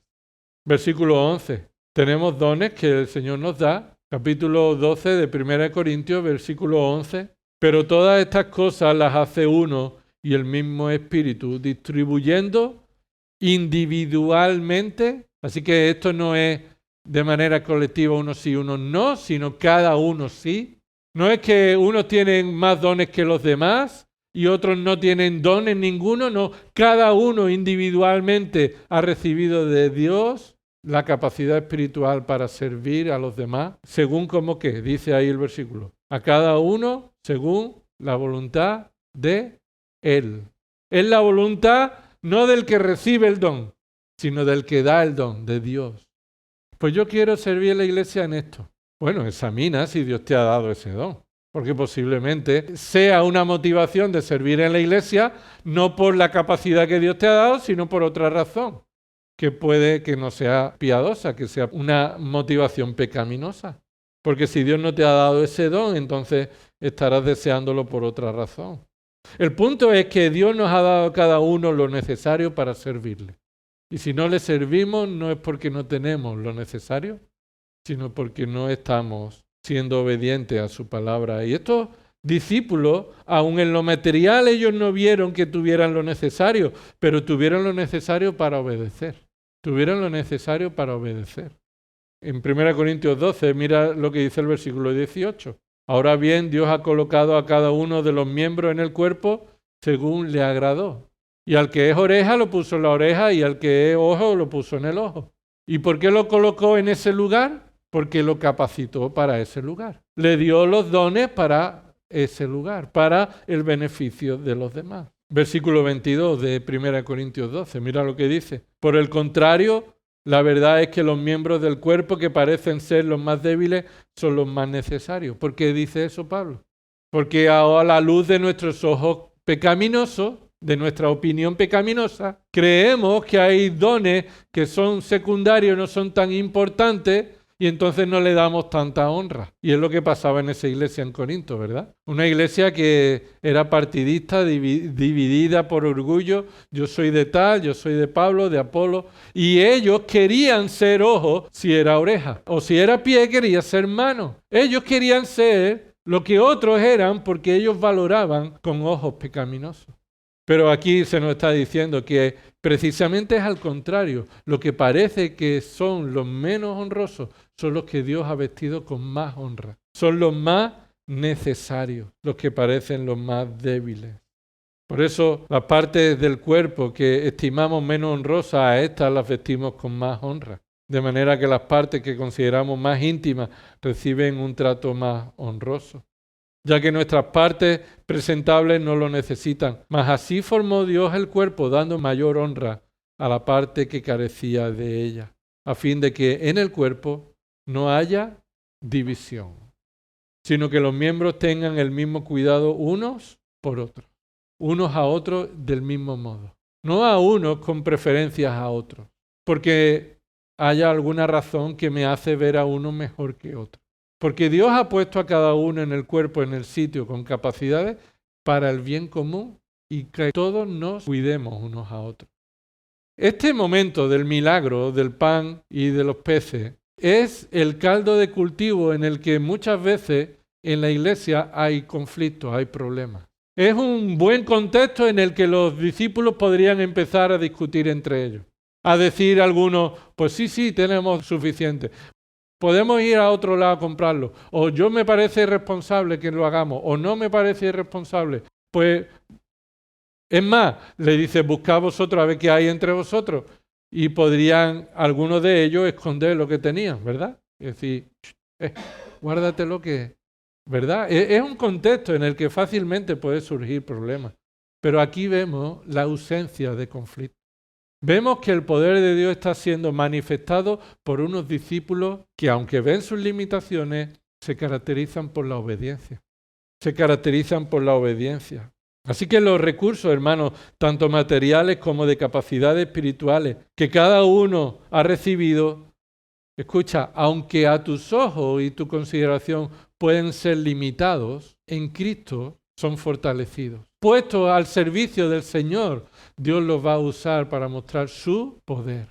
Speaker 1: Versículo 11. Tenemos dones que el Señor nos da. Capítulo 12 de 1 Corintios, versículo 11. Pero todas estas cosas las hace uno y el mismo Espíritu, distribuyendo individualmente. Así que esto no es de manera colectiva uno sí, uno no, sino cada uno sí. No es que unos tienen más dones que los demás y otros no tienen dones ninguno, no. Cada uno individualmente ha recibido de Dios la capacidad espiritual para servir a los demás, según como que, dice ahí el versículo. A cada uno según la voluntad de Él. Es la voluntad no del que recibe el don, sino del que da el don, de Dios. Pues yo quiero servir a la iglesia en esto. Bueno, examina si Dios te ha dado ese don, porque posiblemente sea una motivación de servir en la iglesia no por la capacidad que Dios te ha dado, sino por otra razón. que puede que no sea piadosa, que sea una motivación pecaminosa. Porque si Dios no te ha dado ese don, entonces estarás deseándolo por otra razón. El punto es que Dios nos ha dado a cada uno lo necesario para servirle. Y si no le servimos, no es porque no tenemos lo necesario, sino porque no estamos siendo obedientes a su palabra. Y estos discípulos, aun en lo material, ellos no vieron que tuvieran lo necesario, pero tuvieron lo necesario para obedecer. Tuvieron lo necesario para obedecer. En 1 Corintios 12, mira lo que dice el versículo 18. Ahora bien, Dios ha colocado a cada uno de los miembros en el cuerpo según le agradó. Y al que es oreja lo puso en la oreja y al que es ojo lo puso en el ojo. ¿Y por qué lo colocó en ese lugar? Porque lo capacitó para ese lugar. Le dio los dones para ese lugar, para el beneficio de los demás. Versículo 22 de 1 Corintios 12, mira lo que dice. Por el contrario, la verdad es que los miembros del cuerpo que parecen ser los más débiles son los más necesarios. ¿Por qué dice eso Pablo? Porque a la luz de nuestros ojos pecaminosos, de nuestra opinión pecaminosa, creemos que hay dones que son secundarios, no son tan importantes, y entonces no le damos tanta honra. Y es lo que pasaba en esa iglesia en Corinto, ¿verdad? Una iglesia que era partidista, dividida por orgullo. Yo soy de tal, yo soy de Pablo, de Apolo. Y ellos querían ser ojo si era oreja. O si era pie, quería ser mano. Ellos querían ser lo que otros eran porque ellos valoraban con ojos pecaminosos. Pero aquí se nos está diciendo que precisamente es al contrario. Lo que parece que son los menos honrosos son los que Dios ha vestido con más honra. Son los más necesarios, los que parecen los más débiles. Por eso las partes del cuerpo que estimamos menos honrosas, a estas las vestimos con más honra. De manera que las partes que consideramos más íntimas reciben un trato más honroso, ya que nuestras partes presentables no lo necesitan. Mas así formó Dios el cuerpo, dando mayor honra a la parte que carecía de ella, a fin de que en el cuerpo no haya división, sino que los miembros tengan el mismo cuidado unos por otros, unos a otros del mismo modo, no a unos con preferencias a otros, porque haya alguna razón que me hace ver a uno mejor que otro. Porque Dios ha puesto a cada uno en el cuerpo, en el sitio, con capacidades para el bien común y que todos nos cuidemos unos a otros. Este momento del milagro del pan y de los peces es el caldo de cultivo en el que muchas veces en la iglesia hay conflictos, hay problemas. Es un buen contexto en el que los discípulos podrían empezar a discutir entre ellos. A decir algunos, pues sí, tenemos suficiente. Podemos ir a otro lado a comprarlo. O yo me parece irresponsable que lo hagamos. O no me parece irresponsable. Pues, es más, le dice, buscad vosotros a ver qué hay entre vosotros. Y podrían algunos de ellos esconder lo que tenían, ¿verdad? Es decir, guárdate lo que... ¿verdad? Es un contexto en el que fácilmente puede surgir problemas. Pero aquí vemos la ausencia de conflicto. Vemos que el poder de Dios está siendo manifestado por unos discípulos que, aunque ven sus limitaciones, se caracterizan por la obediencia. Se caracterizan por la obediencia. Así que los recursos, hermanos, tanto materiales como de capacidades espirituales, que cada uno ha recibido, escucha, aunque a tus ojos y tu consideración pueden ser limitados, en Cristo son fortalecidos. Puestos al servicio del Señor, Dios los va a usar para mostrar su poder.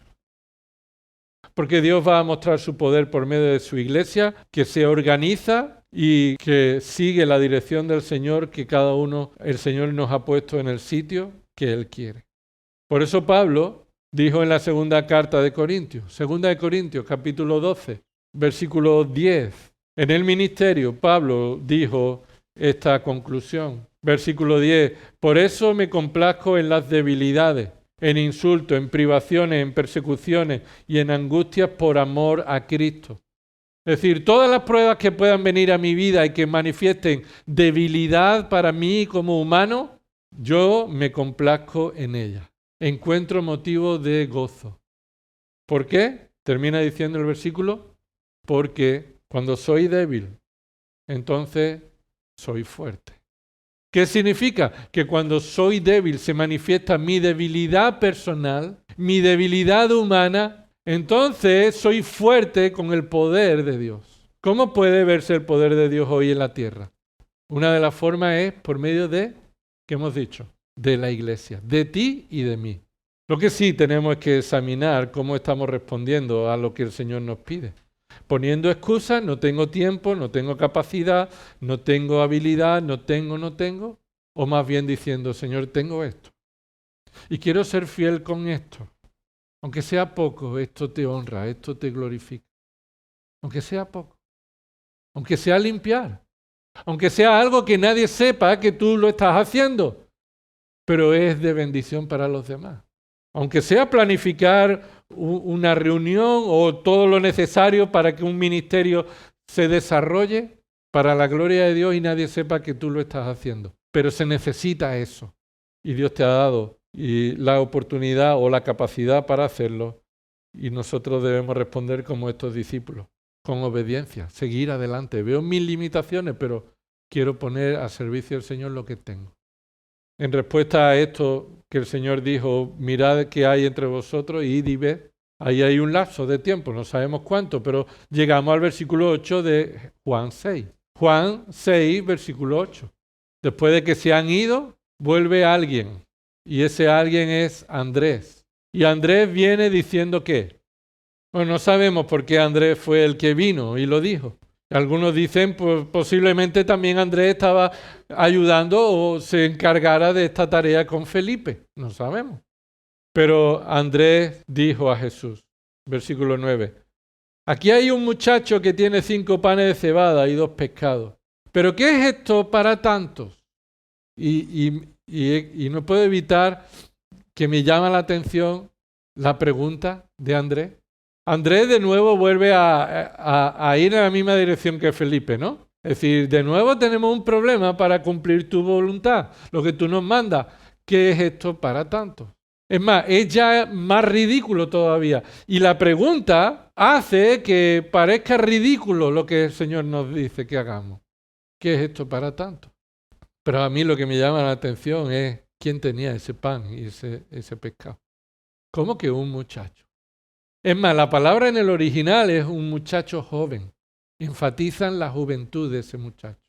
Speaker 1: Porque Dios va a mostrar su poder por medio de su iglesia, que se organiza y que sigue la dirección del Señor, que cada uno, el Señor nos ha puesto en el sitio que Él quiere. Por eso Pablo dijo en la segunda carta de Corintios, segunda de Corintios, capítulo 12, versículo 10. En el ministerio, Pablo dijo esta conclusión. Versículo 10. Por eso me complazco en las debilidades, en insultos, en privaciones, en persecuciones y en angustias por amor a Cristo. Es decir, todas las pruebas que puedan venir a mi vida y que manifiesten debilidad para mí como humano, yo me complazco en ellas. Encuentro motivo de gozo. ¿Por qué? Termina diciendo el versículo. Porque cuando soy débil, entonces soy fuerte. ¿Qué significa? Que cuando soy débil se manifiesta mi debilidad personal, mi debilidad humana, entonces soy fuerte con el poder de Dios. ¿Cómo puede verse el poder de Dios hoy en la tierra? Una de las formas es por medio de, ¿qué hemos dicho? De la iglesia, de ti y de mí. Lo que sí tenemos es que examinar cómo estamos respondiendo a lo que el Señor nos pide. Poniendo excusas, no tengo tiempo, no tengo capacidad, no tengo habilidad, no tengo, o más bien diciendo, Señor, tengo esto. Y quiero ser fiel con esto. Aunque sea poco, esto te honra, esto te glorifica. Aunque sea poco. Aunque sea limpiar. Aunque sea algo que nadie sepa que tú lo estás haciendo. Pero es de bendición para los demás. Aunque sea planificar una reunión o todo lo necesario para que un ministerio se desarrolle para la gloria de Dios y nadie sepa que tú lo estás haciendo. Pero se necesita eso. Y Dios te ha dado la oportunidad o la capacidad para hacerlo. Y nosotros debemos responder como estos discípulos, con obediencia, seguir adelante. Veo mis limitaciones, pero quiero poner a servicio del Señor lo que tengo. En respuesta a esto que el Señor dijo, mirad qué hay entre vosotros y id y ved. Ahí hay un lapso de tiempo, no sabemos cuánto, pero llegamos al versículo 8 de Juan 6. Juan 6, versículo 8. Después de que se han ido, vuelve alguien. Y ese alguien es Andrés. Y Andrés viene diciendo ¿qué? Bueno, no sabemos por qué Andrés fue el que vino y lo dijo. Algunos dicen, pues posiblemente también Andrés estaba ayudando o se encargara de esta tarea con Felipe. No sabemos. Pero Andrés dijo a Jesús, versículo 9, aquí hay un muchacho que tiene 5 panes de cebada y 2 pescados. ¿Pero qué es esto para tantos? Y no puedo evitar que me llama la atención la pregunta de Andrés. Andrés de nuevo vuelve a ir en la misma dirección que Felipe, ¿no? Es decir, de nuevo tenemos un problema para cumplir tu voluntad, lo que tú nos mandas. ¿Qué es esto para tanto? Es más, es ya más ridículo todavía. Y la pregunta hace que parezca ridículo lo que el Señor nos dice que hagamos. ¿Qué es esto para tanto? Pero a mí lo que me llama la atención es quién tenía ese pan y ese pescado. ¿Cómo que un muchacho? Es más, la palabra en el original es un muchacho joven. Enfatizan la juventud de ese muchacho.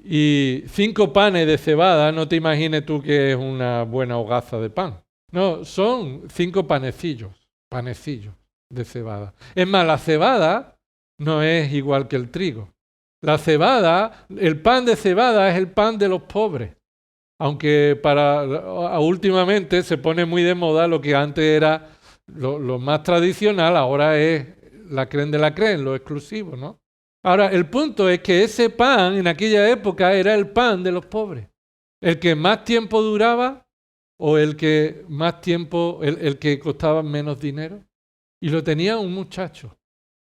Speaker 1: Y 5 panes de cebada, no te imagines tú que es una buena hogaza de pan. No, son 5 panecillos de cebada. Es más, la cebada no es igual que el trigo. La cebada, el pan de cebada es el pan de los pobres. Aunque últimamente se pone muy de moda lo que antes era lo más tradicional, ahora es la crème de la crème, lo exclusivo, ¿no? Ahora, el punto es que ese pan en aquella época era el pan de los pobres. El que más tiempo duraba o el que más tiempo, el que costaba menos dinero. Y lo tenía un muchacho.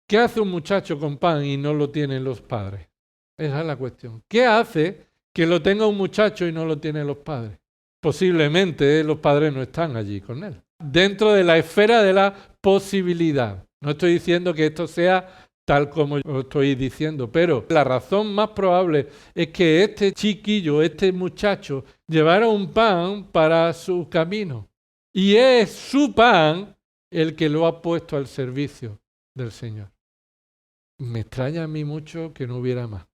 Speaker 1: ¿Qué hace un muchacho con pan y no lo tienen los padres? Esa es la cuestión. ¿Qué hace que lo tenga un muchacho y no lo tienen los padres? Posiblemente los padres no están allí con él. Dentro de la esfera de la posibilidad. No estoy diciendo que esto sea tal como yo estoy diciendo, pero la razón más probable es que este chiquillo, este muchacho, llevara un pan para su camino. Y es su pan el que lo ha puesto al servicio del Señor. Me extraña a mí mucho que no hubiera más.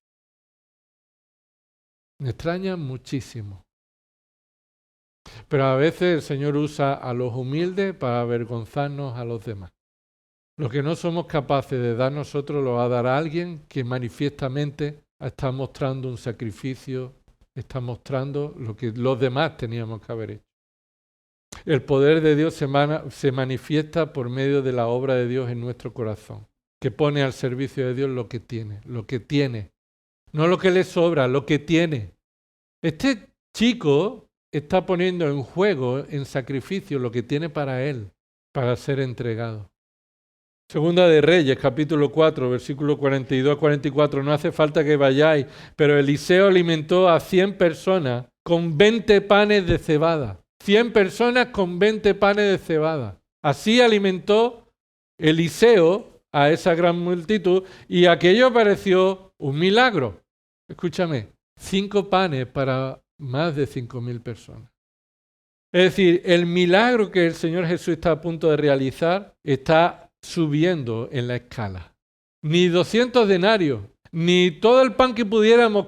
Speaker 1: Me extraña muchísimo. Pero a veces el Señor usa a los humildes para avergonzarnos a los demás. Lo que no somos capaces de dar nosotros lo va a dar a alguien que manifiestamente está mostrando un sacrificio, está mostrando lo que los demás teníamos que haber hecho. El poder de Dios se manifiesta por medio de la obra de Dios en nuestro corazón, que pone al servicio de Dios lo que tiene. No lo que le sobra, lo que tiene. Este chico está poniendo en juego, en sacrificio, lo que tiene para él, para ser entregado. Segunda de Reyes, capítulo 4, versículo 42 a 44. No hace falta que vayáis, pero Eliseo alimentó a 100 personas con 20 panes de cebada. 100 personas con 20 panes de cebada. Así alimentó Eliseo a esa gran multitud y aquello pareció un milagro. Escúchame, 5 panes para más de 5.000 personas. Es decir, el milagro que el Señor Jesús está a punto de realizar está subiendo en la escala. Ni 200 denarios, ni todo el pan que pudiéramos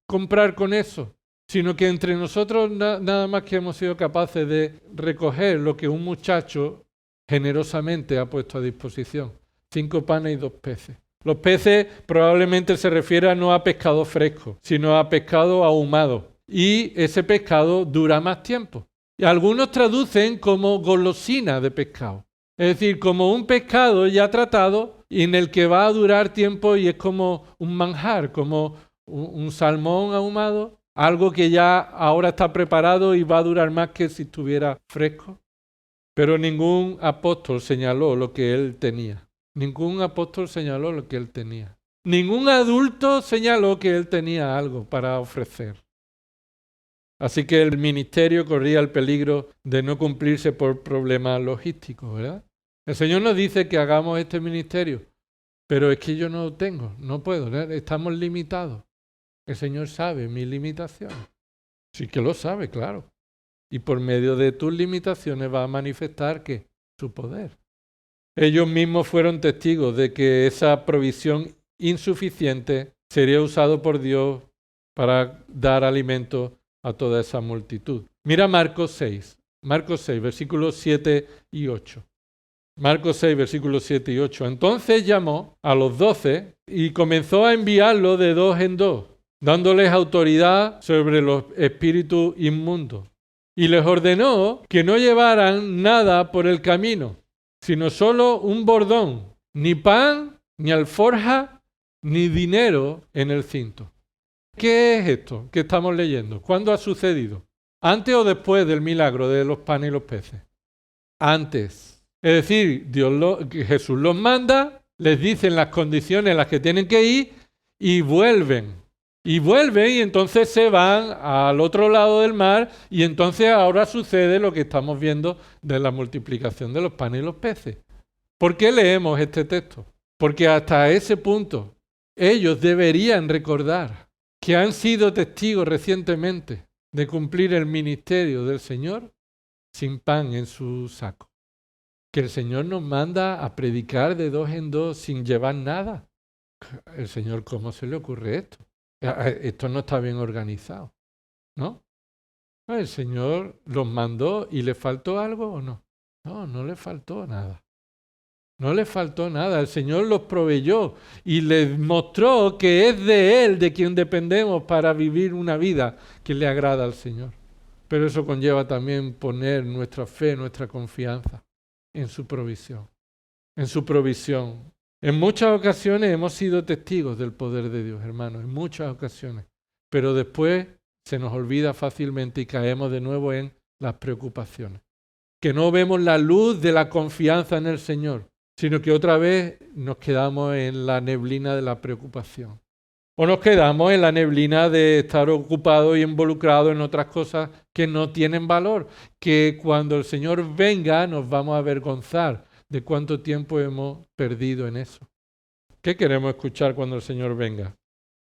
Speaker 1: comprar con eso, sino que entre nosotros nada más que hemos sido capaces de recoger lo que un muchacho generosamente ha puesto a disposición. 5 panes y 2 peces. Los peces probablemente se refieren no a pescado fresco, sino a pescado ahumado. Y ese pescado dura más tiempo. Y algunos traducen como golosina de pescado. Es decir, como un pescado ya tratado y en el que va a durar tiempo y es como un manjar, como un salmón ahumado, algo que ya ahora está preparado y va a durar más que si estuviera fresco. Pero ningún apóstol señaló lo que él tenía. Ningún apóstol señaló lo que él tenía. Ningún adulto señaló que él tenía algo para ofrecer. Así que el ministerio corría el peligro de no cumplirse por problemas logísticos, ¿verdad? El Señor nos dice que hagamos este ministerio, pero es que yo no lo tengo, no puedo, ¿verdad? Estamos limitados. El Señor sabe mis limitaciones. Sí que lo sabe, claro. Y por medio de tus limitaciones va a manifestar ¿qué? Su poder. Ellos mismos fueron testigos de que esa provisión insuficiente sería usado por Dios para dar alimento a toda esa multitud. Mira Marcos 6, versículos 7 y 8. Marcos 6, versículos 7 y 8. Entonces llamó a los 12 y comenzó a enviarlos de 2 en 2, dándoles autoridad sobre los espíritus inmundos. Y les ordenó que no llevaran nada por el camino, sino solo un bordón, ni pan, ni alforja, ni dinero en el cinto. ¿Qué es esto que estamos leyendo? ¿Cuándo ha sucedido? ¿Antes o después del milagro de los panes y los peces? Antes. Es decir, Jesús los manda, les dicen las condiciones en las que tienen que ir y vuelven. Y vuelven y entonces se van al otro lado del mar y entonces ahora sucede lo que estamos viendo de la multiplicación de los panes y los peces. ¿Por qué leemos este texto? Porque hasta ese punto ellos deberían recordar que han sido testigos recientemente de cumplir el ministerio del Señor sin pan en su saco. Que el Señor nos manda a predicar de 2 en 2 sin llevar nada. El Señor, ¿cómo se le ocurre esto? Esto no está bien organizado, ¿no? El Señor los mandó y ¿le faltó algo o no? No, no le faltó nada. No le faltó nada. El Señor los proveyó y les mostró que es de Él de quien dependemos para vivir una vida que le agrada al Señor. Pero eso conlleva también poner nuestra fe, nuestra confianza en su provisión. En su provisión. En muchas ocasiones hemos sido testigos del poder de Dios, hermanos, en muchas ocasiones. Pero después se nos olvida fácilmente y caemos de nuevo en las preocupaciones. Que no vemos la luz de la confianza en el Señor, sino que otra vez nos quedamos en la neblina de la preocupación. O nos quedamos en la neblina de estar ocupados y involucrados en otras cosas que no tienen valor, que cuando el Señor venga nos vamos a avergonzar de cuánto tiempo hemos perdido en eso. ¿Qué queremos escuchar cuando el Señor venga?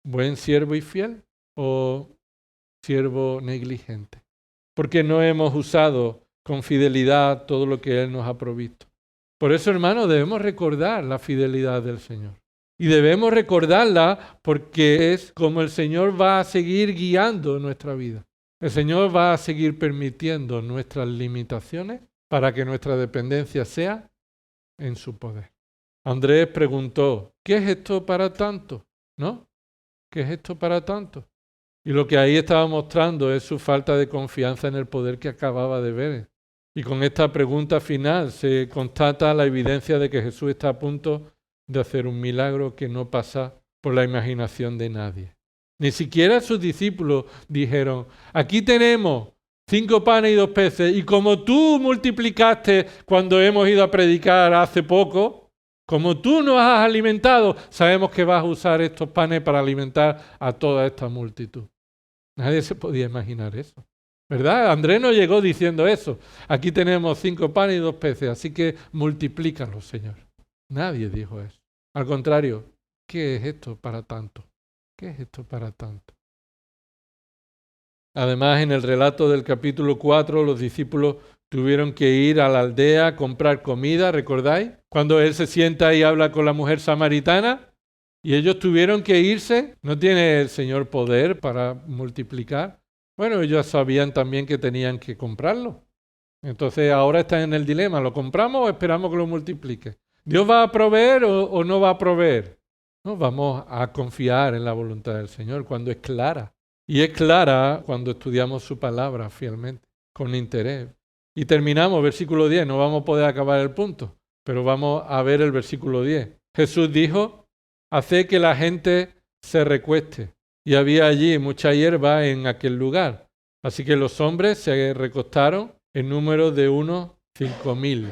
Speaker 1: ¿Buen siervo y fiel o siervo negligente? Porque no hemos usado con fidelidad todo lo que Él nos ha provisto. Por eso, hermanos, debemos recordar la fidelidad del Señor. Y debemos recordarla porque es como el Señor va a seguir guiando nuestra vida. El Señor va a seguir permitiendo nuestras limitaciones para que nuestra dependencia sea en su poder. Andrés preguntó, ¿qué es esto para tanto? ¿No? ¿Qué es esto para tanto? Y lo que ahí estaba mostrando es su falta de confianza en el poder que acababa de ver. Y con esta pregunta final se constata la evidencia de que Jesús está a punto de hacer un milagro que no pasa por la imaginación de nadie. Ni siquiera sus discípulos dijeron, aquí tenemos 5 panes y 2 peces, y como tú multiplicaste cuando hemos ido a predicar hace poco, como tú nos has alimentado, sabemos que vas a usar estos panes para alimentar a toda esta multitud. Nadie se podía imaginar eso, ¿verdad? Andrés no llegó diciendo eso. Aquí tenemos 5 panes y 2 peces, así que multiplícalos, Señor. Nadie dijo eso. Al contrario, ¿qué es esto para tanto? ¿Qué es esto para tanto? Además, en el relato del capítulo 4, los discípulos tuvieron que ir a la aldea a comprar comida, ¿recordáis? Cuando él se sienta y habla con la mujer samaritana y ellos tuvieron que irse. ¿No tiene el Señor poder para multiplicar? Bueno, ellos sabían también que tenían que comprarlo. Entonces ahora están en el dilema, ¿lo compramos o esperamos que lo multiplique? ¿Dios va a proveer o no va a proveer? No, vamos a confiar en la voluntad del Señor cuando es clara. Y es clara cuando estudiamos su palabra fielmente, con interés. Y terminamos, versículo 10, no vamos a poder acabar el punto, pero vamos a ver el versículo 10. Jesús dijo, haced que la gente se recueste. Y había allí mucha hierba en aquel lugar. Así que los hombres se recostaron en número de unos 5.000.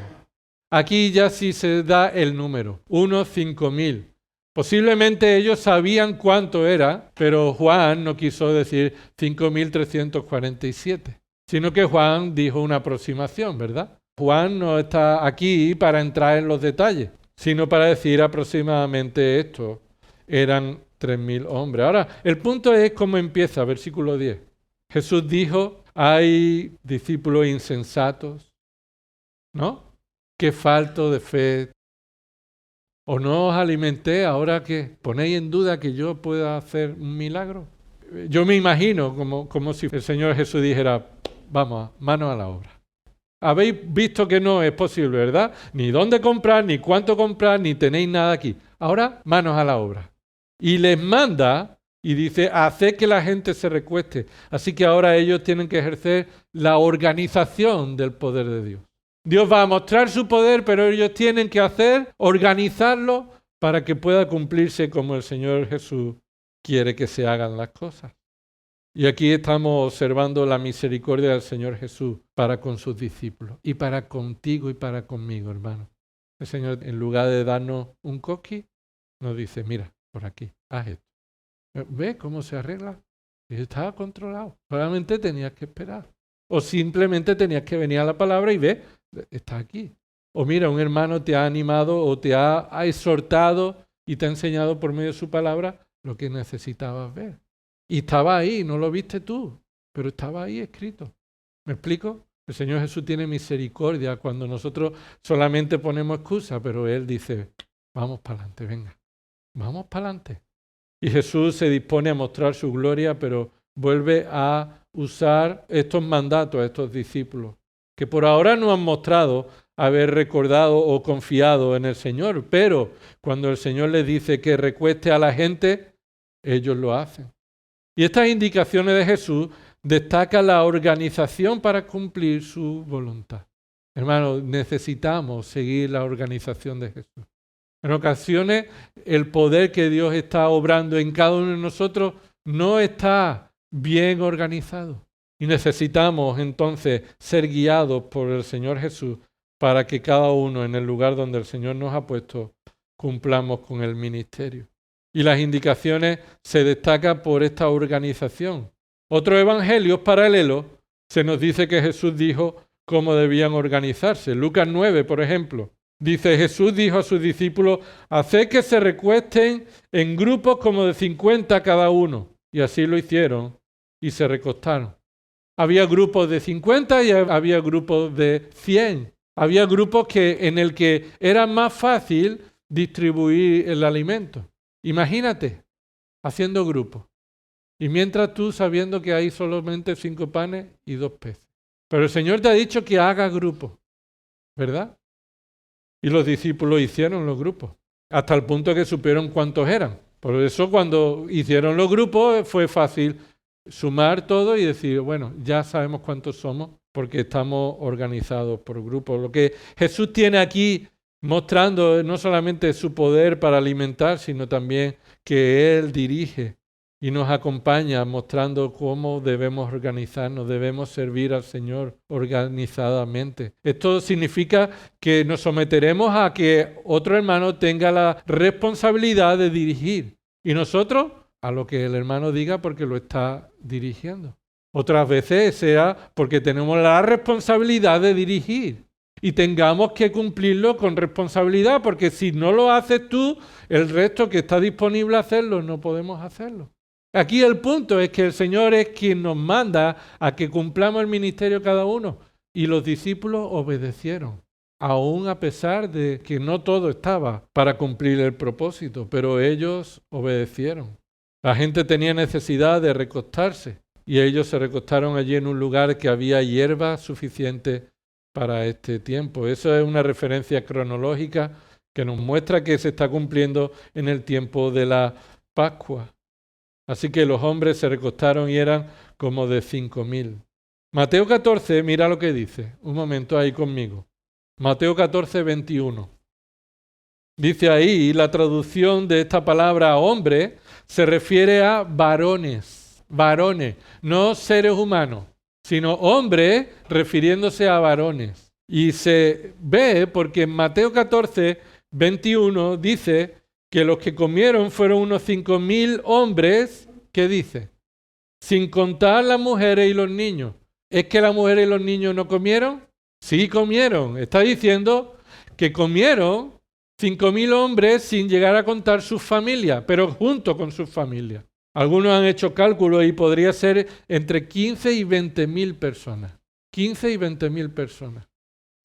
Speaker 1: Aquí ya sí se da el número, unos 5.000. Posiblemente ellos sabían cuánto era, pero Juan no quiso decir 5.347, sino que Juan dijo una aproximación, ¿verdad? Juan no está aquí para entrar en los detalles, sino para decir aproximadamente esto. Eran 3.000 hombres. Ahora, el punto es cómo empieza, versículo 10. Jesús dijo, hay discípulos insensatos, ¿no? Qué falto de fe. ¿O no os alimenté ahora que ponéis en duda que yo pueda hacer un milagro? Yo me imagino como si el Señor Jesús dijera, vamos, manos a la obra. Habéis visto que no es posible, ¿verdad? Ni dónde comprar, ni cuánto comprar, ni tenéis nada aquí. Ahora, manos a la obra. Y les manda y dice, haced que la gente se recueste. Así que ahora ellos tienen que ejercer la organización del poder de Dios. Dios va a mostrar su poder, pero ellos tienen que organizarlo para que pueda cumplirse como el Señor Jesús quiere que se hagan las cosas. Y aquí estamos observando la misericordia del Señor Jesús para con sus discípulos y para contigo y para conmigo, hermano. El Señor, en lugar de darnos un coqui, nos dice, mira, por aquí, haz esto. ¿Ves cómo se arregla? Y estaba controlado. Solamente tenías que esperar. O simplemente tenías que venir a la palabra y ver, está aquí. O mira, un hermano te ha animado o te ha exhortado y te ha enseñado por medio de su palabra lo que necesitabas ver. Y estaba ahí, no lo viste tú, pero estaba ahí escrito. ¿Me explico? El Señor Jesús tiene misericordia cuando nosotros solamente ponemos excusa, pero Él dice, vamos para adelante, venga, vamos para adelante. Y Jesús se dispone a mostrar su gloria, pero vuelve a usar estos mandatos a estos discípulos, que por ahora no han mostrado haber recordado o confiado en el Señor, pero cuando el Señor les dice que recueste a la gente, ellos lo hacen. Y estas indicaciones de Jesús destacan la organización para cumplir su voluntad. Hermanos, necesitamos seguir la organización de Jesús. En ocasiones, el poder que Dios está obrando en cada uno de nosotros no está bien organizado. Y necesitamos entonces ser guiados por el Señor Jesús para que cada uno en el lugar donde el Señor nos ha puesto cumplamos con el ministerio. Y las indicaciones se destacan por esta organización. Otros evangelios paralelos se nos dice que Jesús dijo cómo debían organizarse. Lucas 9, por ejemplo, dice, Jesús dijo a sus discípulos, haced que se recuesten en grupos como de 50 cada uno. Y así lo hicieron y se recostaron. Había grupos de 50 y había grupos de 100. Había grupos en el que era más fácil distribuir el alimento. Imagínate, haciendo grupos. Y mientras tú sabiendo que hay solamente 5 panes y 2 peces. Pero el Señor te ha dicho que hagas grupos, ¿verdad? Y los discípulos hicieron los grupos, hasta el punto que supieron cuántos eran. Por eso cuando hicieron los grupos fue fácil sumar todo y decir, bueno, ya sabemos cuántos somos porque estamos organizados por grupos. Lo que Jesús tiene aquí mostrando no solamente su poder para alimentar, sino también que Él dirige y nos acompaña mostrando cómo debemos organizarnos, debemos servir al Señor organizadamente. Esto significa que nos someteremos a que otro hermano tenga la responsabilidad de dirigir y nosotros a lo que el hermano diga porque lo está dirigiendo. Otras veces sea porque tenemos la responsabilidad de dirigir. Y tengamos que cumplirlo con responsabilidad, porque si no lo haces tú, el resto que está disponible a hacerlo, no podemos hacerlo. Aquí el punto es que el Señor es quien nos manda a que cumplamos el ministerio cada uno. Y los discípulos obedecieron, aún a pesar de que no todo estaba para cumplir el propósito, pero ellos obedecieron. La gente tenía necesidad de recostarse y ellos se recostaron allí en un lugar que había hierba suficiente para este tiempo. Eso es una referencia cronológica que nos muestra que se está cumpliendo en el tiempo de la Pascua. Así que los hombres se recostaron y eran como de 5.000. Mateo 14, mira lo que dice. Un momento ahí conmigo. Mateo 14, 21. Dice ahí, la traducción de esta palabra hombre se refiere a varones, no seres humanos, sino hombres refiriéndose a varones. Y se ve porque en Mateo 14, 21 dice que los que comieron fueron unos 5.000 hombres, ¿qué dice? Sin contar las mujeres y los niños. ¿Es que las mujeres y los niños no comieron? Sí comieron. Está diciendo que comieron 5.000 hombres sin llegar a contar sus familias, pero junto con sus familias. Algunos han hecho cálculos y podría ser entre 15 y 20.000 personas. 15 y 20.000 personas.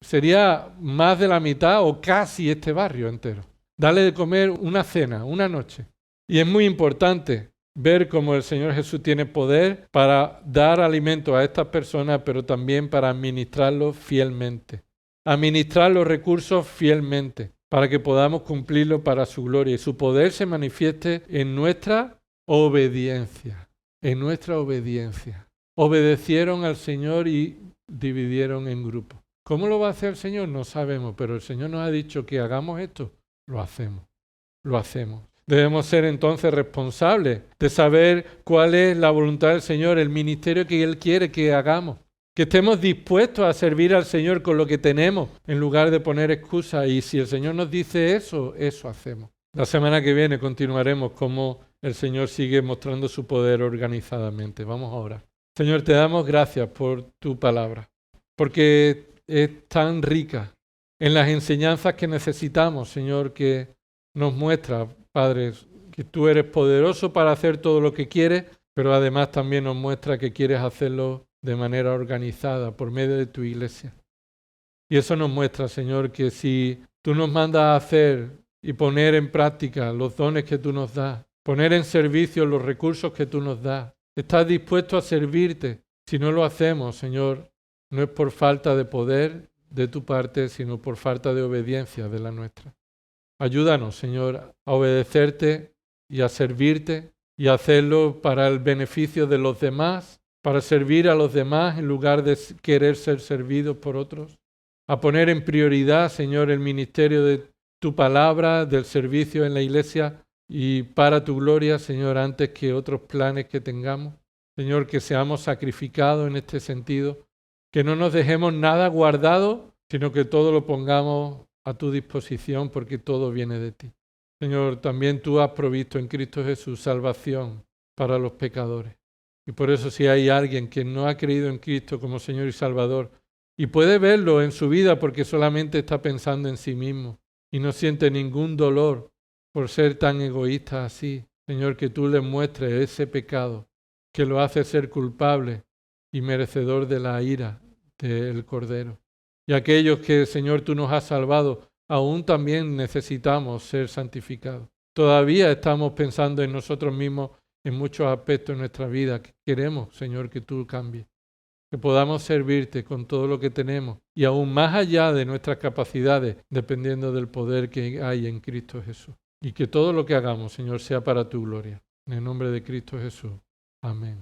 Speaker 1: Sería más de la mitad o casi este barrio entero. Dale de comer una cena, una noche. Y es muy importante ver cómo el Señor Jesús tiene poder para dar alimento a estas personas, pero también para administrarlos fielmente. Administrar los recursos fielmente, para que podamos cumplirlo para su gloria. Y su poder se manifieste en nuestra obediencia. En nuestra obediencia. Obedecieron al Señor y dividieron en grupos. ¿Cómo lo va a hacer el Señor? No sabemos, pero el Señor nos ha dicho que hagamos esto. Lo hacemos. Lo hacemos. Debemos ser entonces responsables de saber cuál es la voluntad del Señor, el ministerio que Él quiere que hagamos. Que estemos dispuestos a servir al Señor con lo que tenemos, en lugar de poner excusas. Y si el Señor nos dice eso, eso hacemos. La semana que viene continuaremos cómo el Señor sigue mostrando su poder organizadamente. Vamos a orar. Señor, te damos gracias por tu palabra, porque es tan rica en las enseñanzas que necesitamos, Señor, que nos muestra, Padre, que tú eres poderoso para hacer todo lo que quieres, pero además también nos muestra que quieres hacerlo de manera organizada por medio de tu iglesia. Y eso nos muestra, Señor, que si tú nos mandas a hacer y poner en práctica los dones que tú nos das, poner en servicio los recursos que tú nos das, estás dispuesto a servirte. Si no lo hacemos, Señor, no es por falta de poder de tu parte, sino por falta de obediencia de la nuestra. Ayúdanos, Señor, a obedecerte y a servirte y a hacerlo para el beneficio de los demás, para servir a los demás en lugar de querer ser servidos por otros. A poner en prioridad, Señor, el ministerio de tu palabra, del servicio en la iglesia y para tu gloria, Señor, antes que otros planes que tengamos. Señor, que seamos sacrificados en este sentido, que no nos dejemos nada guardado, sino que todo lo pongamos a tu disposición porque todo viene de ti. Señor, también tú has provisto en Cristo Jesús salvación para los pecadores. Y por eso si hay alguien que no ha creído en Cristo como Señor y Salvador, y puede verlo en su vida porque solamente está pensando en sí mismo y no siente ningún dolor por ser tan egoísta así, Señor, que tú le muestres ese pecado que lo hace ser culpable y merecedor de la ira del Cordero. Y aquellos que, Señor, tú nos has salvado, aún también necesitamos ser santificados. Todavía estamos pensando en nosotros mismos en muchos aspectos de nuestra vida. Queremos, Señor, que tú cambies, que podamos servirte con todo lo que tenemos y aún más allá de nuestras capacidades, dependiendo del poder que hay en Cristo Jesús. Y que todo lo que hagamos, Señor, sea para tu gloria. En el nombre de Cristo Jesús. Amén.